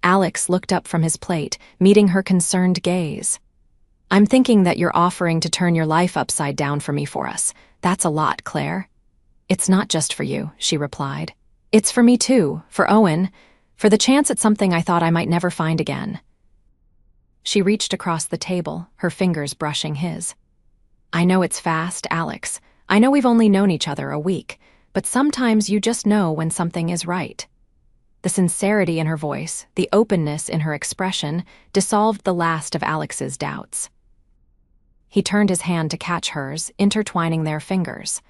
Alex looked up from his plate, meeting her concerned gaze. "I'm thinking that you're offering to turn your life upside down for us. That's a lot, Claire." "It's not just for you," she replied. "It's for me too, for Owen, for the chance at something I thought I might never find again." She reached across the table, her fingers brushing his. "I know it's fast, Alex. I know we've only known each other a week, but sometimes you just know when something is right." The sincerity in her voice, the openness in her expression, dissolved the last of Alex's doubts. He turned his hand to catch hers, intertwining their fingers.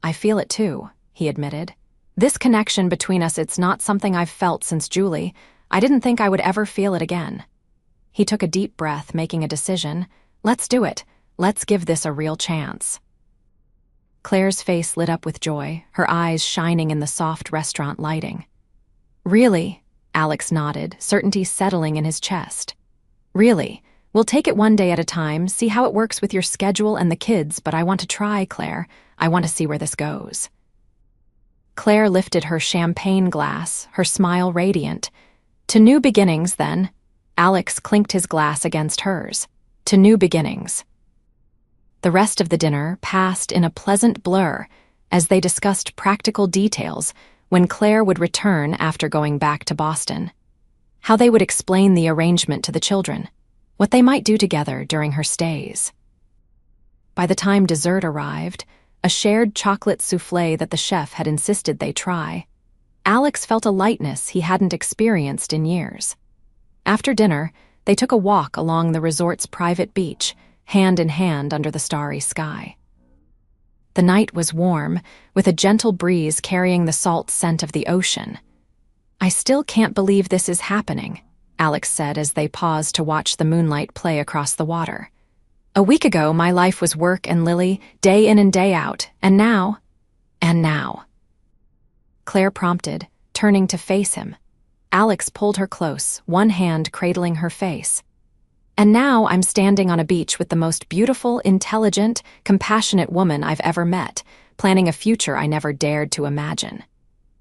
"I feel it too," he admitted. "This connection between us, it's not something I've felt since Julie. I didn't think I would ever feel it again." He took a deep breath, making a decision. "Let's do it. Let's give this a real chance." Claire's face lit up with joy, her eyes shining in the soft restaurant lighting. "Really?" Alex nodded, certainty settling in his chest. "Really. We'll take it one day at a time, see how it works with your schedule and the kids, but I want to try, Claire. I want to see where this goes." Claire lifted her champagne glass, her smile radiant. "To new beginnings, then." Alex clinked his glass against hers. "To new beginnings." The rest of the dinner passed in a pleasant blur as they discussed practical details when Claire would return after going back to Boston. How they would explain the arrangement to the children, what they might do together during her stays. By the time dessert arrived, a shared chocolate soufflé that the chef had insisted they try, Alex felt a lightness he hadn't experienced in years. After dinner, they took a walk along the resort's private beach, hand in hand under the starry sky. The night was warm, with a gentle breeze carrying the salt scent of the ocean. "I still can't believe this is happening," Alex said as they paused to watch the moonlight play across the water. "A week ago, my life was work and Lily, day in and day out, and now..." Claire prompted, turning to face him. Alex pulled her close, one hand cradling her face. "And now I'm standing on a beach with the most beautiful, intelligent, compassionate woman I've ever met, planning a future I never dared to imagine."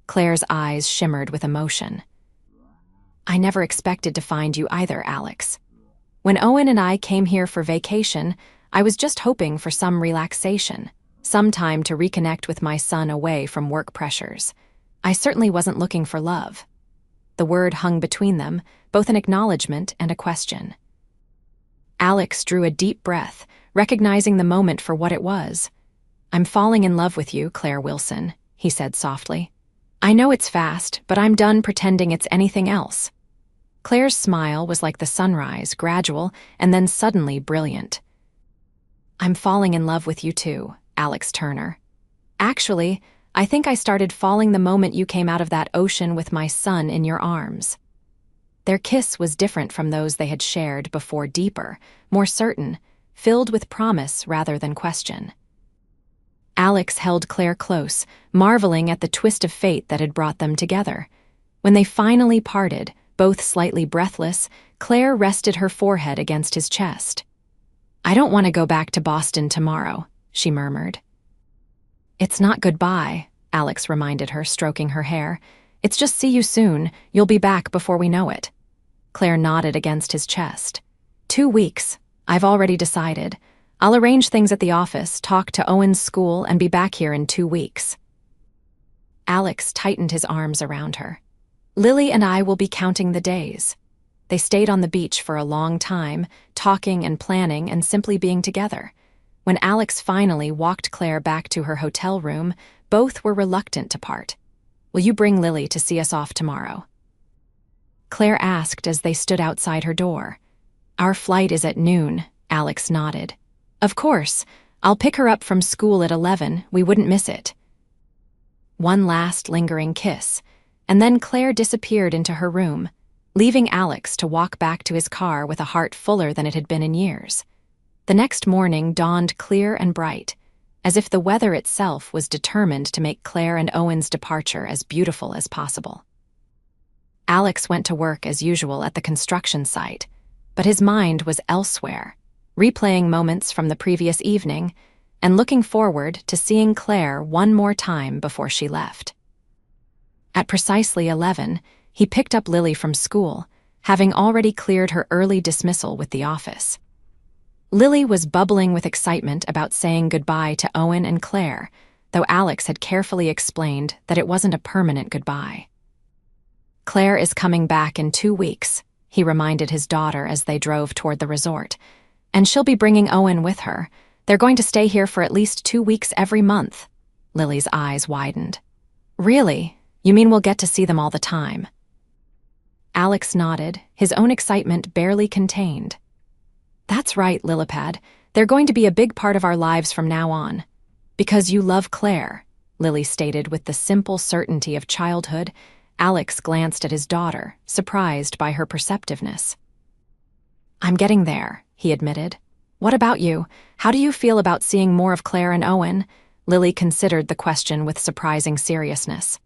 Claire's eyes shimmered with emotion. "I never expected to find you either, Alex. When Owen and I came here for vacation, I was just hoping for some relaxation, some time to reconnect with my son away from work pressures. I certainly wasn't looking for love." The word hung between them, both an acknowledgement and a question. Alex drew a deep breath, recognizing the moment for what it was. "I'm falling in love with you, Claire Wilson," he said softly. "I know it's fast, but I'm done pretending it's anything else." Claire's smile was like the sunrise, gradual, and then suddenly brilliant. "I'm falling in love with you too, Alex Turner. Actually, I think I started falling the moment you came out of that ocean with my son in your arms." Their kiss was different from those they had shared before, deeper, more certain, filled with promise rather than question. Alex held Claire close, marveling at the twist of fate that had brought them together. When they finally parted, both slightly breathless, Claire rested her forehead against his chest. "I don't want to go back to Boston tomorrow," she murmured. "It's not goodbye," Alex reminded her, stroking her hair. "It's just see you soon. You'll be back before we know it." Claire nodded against his chest. 2 weeks. I've already decided. I'll arrange things at the office, talk to Owen's school, and be back here in 2 weeks. Alex tightened his arms around her. "Lily and I will be counting the days." They stayed on the beach for a long time, talking and planning and simply being together. When Alex finally walked Claire back to her hotel room, both were reluctant to part. "Will you bring Lily to see us off tomorrow?" Claire asked as they stood outside her door. "Our flight is at noon," Alex nodded. "Of course. I'll pick her up from school at 11. We wouldn't miss it." One last lingering kiss, and then Claire disappeared into her room, leaving Alex to walk back to his car with a heart fuller than it had been in years. The next morning dawned clear and bright, as if the weather itself was determined to make Claire and Owen's departure as beautiful as possible. Alex went to work as usual at the construction site, but his mind was elsewhere, replaying moments from the previous evening and looking forward to seeing Claire one more time before she left. At precisely 11, he picked up Lily from school, having already cleared her early dismissal with the office. Lily was bubbling with excitement about saying goodbye to Owen and Claire, though Alex had carefully explained that it wasn't a permanent goodbye. "Claire is coming back in 2 weeks," he reminded his daughter as they drove toward the resort. "And she'll be bringing Owen with her. They're going to stay here for at least 2 weeks every month." Lily's eyes widened. "Really? You mean we'll get to see them all the time?" Alex nodded, his own excitement barely contained. "That's right, Lilipad. They're going to be a big part of our lives from now on. Because you love Claire," Lily stated with the simple certainty of childhood. Alex glanced at his daughter, surprised by her perceptiveness. "I'm getting there," he admitted. "What about you? How do you feel about seeing more of Claire and Owen?" Lily considered the question with surprising seriousness.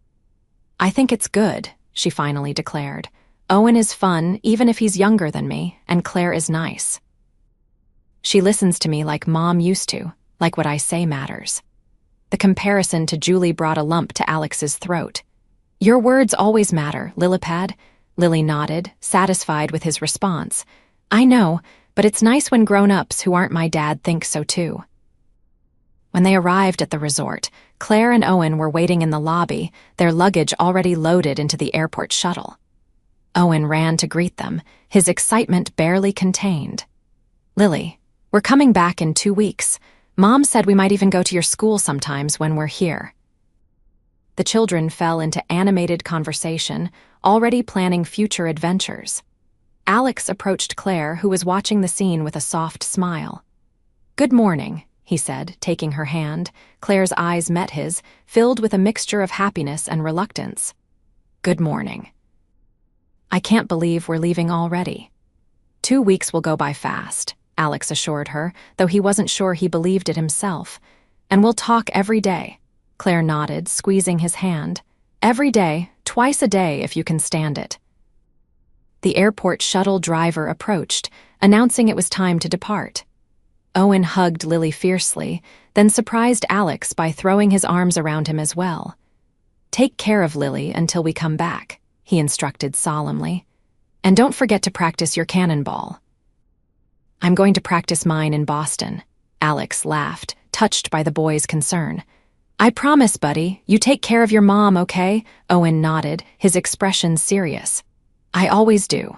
"I think it's good," she finally declared. "Owen is fun, even if he's younger than me, and Claire is nice. She listens to me like Mom used to, like what I say matters." The comparison to Julie brought a lump to Alex's throat. "Your words always matter, Lilipad," Lily nodded, satisfied with his response. "I know, but it's nice when grown-ups who aren't my dad think so too." When they arrived at the resort, Claire and Owen were waiting in the lobby, their luggage already loaded into the airport shuttle. Owen ran to greet them, his excitement barely contained. "Lily, we're coming back in 2 weeks. Mom said we might even go to your school sometimes when we're here." The children fell into animated conversation, already planning future adventures. Alex approached Claire, who was watching the scene with a soft smile. "Good morning," he said, taking her hand. Claire's eyes met his, filled with a mixture of happiness and reluctance. "Good morning." "I can't believe we're leaving already." 2 weeks will go by fast," Alex assured her, though he wasn't sure he believed it himself. "And we'll talk every day." Claire nodded, squeezing his hand. "Every day, twice a day if you can stand it." The airport shuttle driver approached, announcing it was time to depart. Owen hugged Lily fiercely, then surprised Alex by throwing his arms around him as well. "Take care of Lily until we come back," he instructed solemnly. "And don't forget to practice your cannonball." "I'm going to practice mine in Boston," Alex laughed, touched by the boy's concern. "I promise, buddy, you take care of your mom, okay?" Owen nodded, his expression serious. "I always do."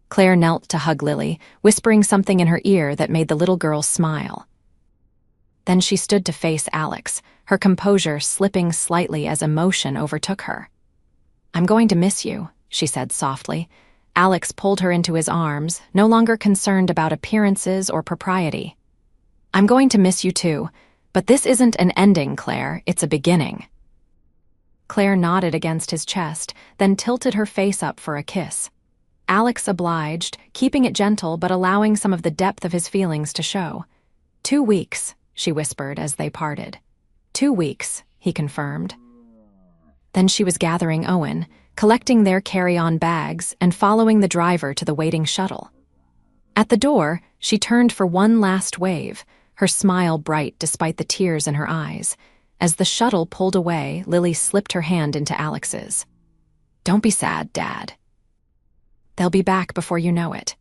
Claire knelt to hug Lily, whispering something in her ear that made the little girl smile. Then she stood to face Alex, her composure slipping slightly as emotion overtook her. "I'm going to miss you," she said softly. Alex pulled her into his arms, no longer concerned about appearances or propriety. "I'm going to miss you too, but this isn't an ending, Claire, it's a beginning." Claire nodded against his chest, then tilted her face up for a kiss. Alex obliged, keeping it gentle but allowing some of the depth of his feelings to show. 2 weeks, she whispered as they parted. 2 weeks, he confirmed. Then she was gathering Owen, collecting their carry-on bags and following the driver to the waiting shuttle. At the door, she turned for one last wave, her smile bright despite the tears in her eyes. As the shuttle pulled away, Lily slipped her hand into Alex's. "Don't be sad, Dad. They'll be back before you know it."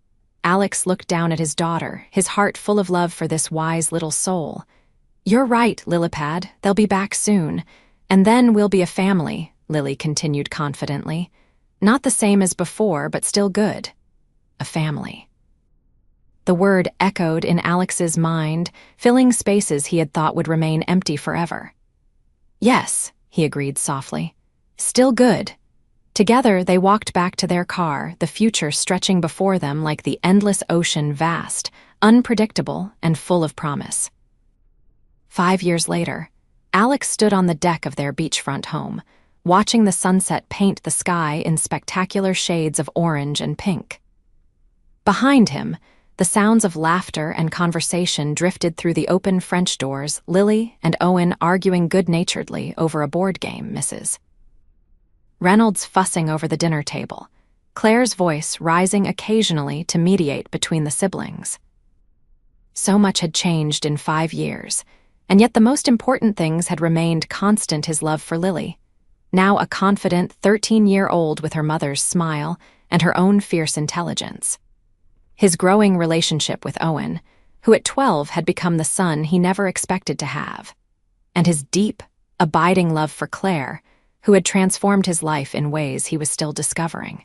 Alex looked down at his daughter, his heart full of love for this wise little soul. "You're right, Lillipad. They'll be back soon. And then we'll be a family," Lily continued confidently. "Not the same as before, but still good. A family." The word echoed in Alex's mind, filling spaces he had thought would remain empty forever. "Yes," he agreed softly. "Still good." Together, they walked back to their car, the future stretching before them like the endless ocean, vast, unpredictable, and full of promise. 5 years later, Alex stood on the deck of their beachfront home, watching the sunset paint the sky in spectacular shades of orange and pink. Behind him, the sounds of laughter and conversation drifted through the open French doors, Lily and Owen arguing good-naturedly over a board game, Mrs. Reynolds fussing over the dinner table, Claire's voice rising occasionally to mediate between the siblings. So much had changed in 5 years, and yet the most important things had remained constant: his love for Lily, now a confident 13-year-old with her mother's smile and her own fierce intelligence. His growing relationship with Owen, who at 12 had become the son he never expected to have, and his deep, abiding love for Claire, who had transformed his life in ways he was still discovering.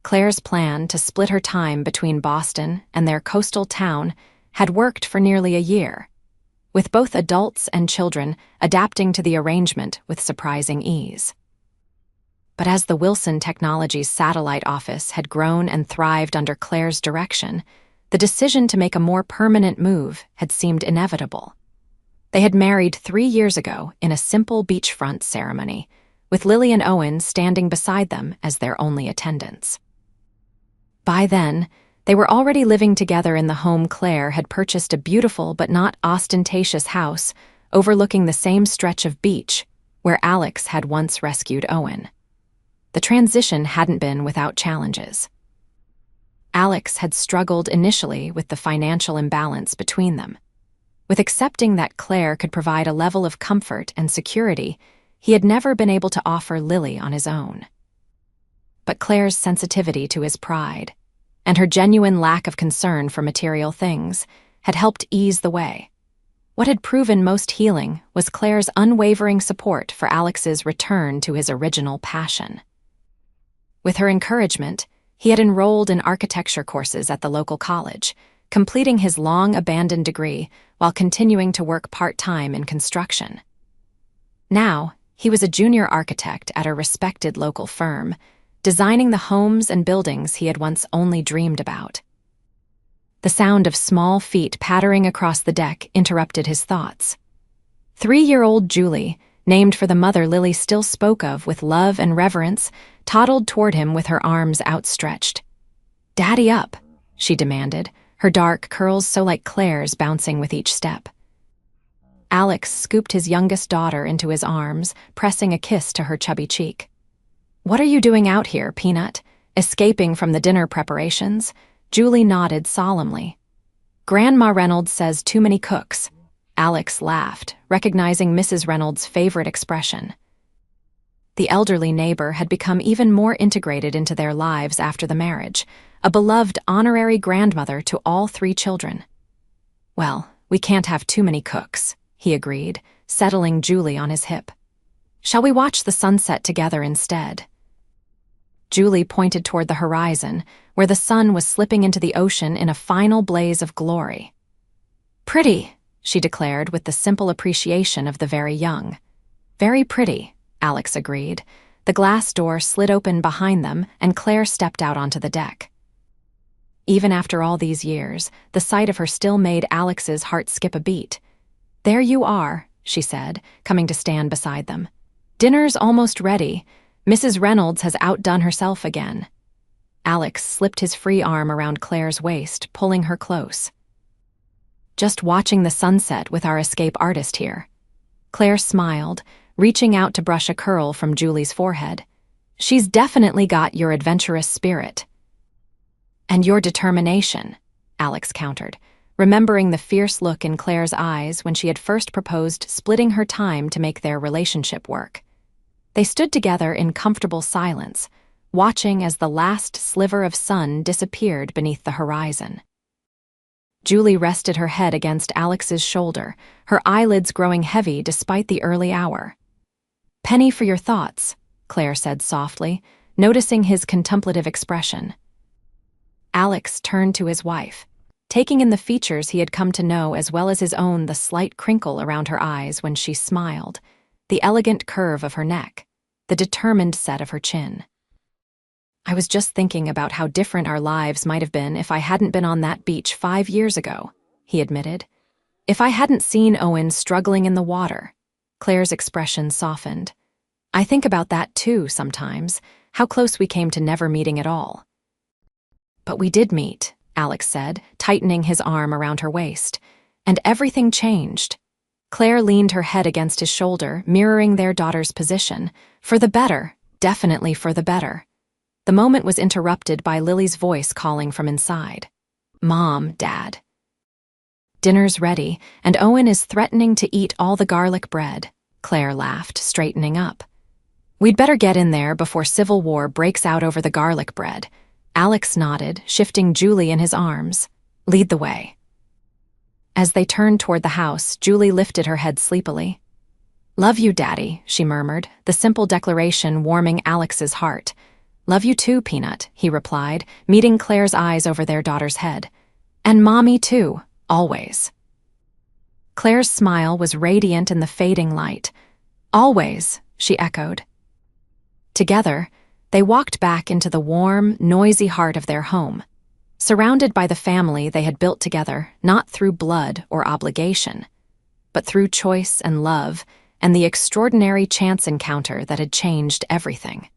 Claire's plan to split her time between Boston and their coastal town had worked for nearly a year, with both adults and children adapting to the arrangement with surprising ease. But as the Wilson Technologies satellite office had grown and thrived under Claire's direction, the decision to make a more permanent move had seemed inevitable. They had married 3 years ago in a simple beachfront ceremony, with Lily and Owen standing beside them as their only attendants. By then, they were already living together in the home Claire had purchased, a beautiful but not ostentatious house overlooking the same stretch of beach where Alex had once rescued Owen. The transition hadn't been without challenges. Alex had struggled initially with the financial imbalance between them. With accepting that Claire could provide a level of comfort and security he had never been able to offer Lily on his own. But Claire's sensitivity to his pride, and her genuine lack of concern for material things, had helped ease the way. What had proven most healing was Claire's unwavering support for Alex's return to his original passion. With her encouragement, he had enrolled in architecture courses at the local college, completing his long-abandoned degree while continuing to work part-time in construction. Now, he was a junior architect at a respected local firm, designing the homes and buildings he had once only dreamed about. The sound of small feet pattering across the deck interrupted his thoughts. 3-year-old Julie, named for the mother Lily still spoke of with love and reverence, toddled toward him with her arms outstretched. "Daddy up," she demanded, her dark curls so like Claire's bouncing with each step. Alex scooped his youngest daughter into his arms, pressing a kiss to her chubby cheek. "What are you doing out here, Peanut? Escaping from the dinner preparations?" Julie nodded solemnly. "Grandma Reynolds says too many cooks." Alex laughed, recognizing Mrs. Reynolds' favorite expression. The elderly neighbor had become even more integrated into their lives after the marriage, a beloved honorary grandmother to all 3 children. "Well, we can't have too many cooks," he agreed, settling Julie on his hip. "Shall we watch the sunset together instead?" Julie pointed toward the horizon, where the sun was slipping into the ocean in a final blaze of glory. "Pretty," she declared with the simple appreciation of the very young. "Very pretty," Alex agreed. The glass door slid open behind them, and Claire stepped out onto the deck. Even after all these years, the sight of her still made Alex's heart skip a beat. "There you are," she said, coming to stand beside them. "Dinner's almost ready. Mrs. Reynolds has outdone herself again." Alex slipped his free arm around Claire's waist, pulling her close. "Just watching the sunset with our escape artist here." Claire smiled, reaching out to brush a curl from Julie's forehead. "She's definitely got your adventurous spirit." "And your determination," Alex countered, remembering the fierce look in Claire's eyes when she had first proposed splitting her time to make their relationship work. They stood together in comfortable silence, watching as the last sliver of sun disappeared beneath the horizon. Julie rested her head against Alex's shoulder, her eyelids growing heavy despite the early hour. "Penny for your thoughts," Claire said softly, noticing his contemplative expression. Alex turned to his wife, taking in the features he had come to know as well as his own, the slight crinkle around her eyes when she smiled, the elegant curve of her neck, the determined set of her chin. "I was just thinking about how different our lives might have been if I hadn't been on that beach 5 years ago," he admitted. "If I hadn't seen Owen struggling in the water." Claire's expression softened. "I think about that too sometimes, how close we came to never meeting at all." "But we did meet," Alex said, tightening his arm around her waist. "And everything changed." Claire leaned her head against his shoulder, mirroring their daughter's position. "For the better, definitely for the better." The moment was interrupted by Lily's voice calling from inside. "Mom, Dad." "Dinner's ready, and Owen is threatening to eat all the garlic bread," Claire laughed, straightening up. "We'd better get in there before civil war breaks out over the garlic bread." Alex nodded, shifting Julie in his arms. "Lead the way." As they turned toward the house, Julie lifted her head sleepily. "Love you, Daddy," she murmured, the simple declaration warming Alex's heart. "Love you too, Peanut," he replied, meeting Claire's eyes over their daughter's head. "And Mommy too, always." Claire's smile was radiant in the fading light. "Always," she echoed. Together, they walked back into the warm, noisy heart of their home, surrounded by the family they had built together, not through blood or obligation, but through choice and love and the extraordinary chance encounter that had changed everything.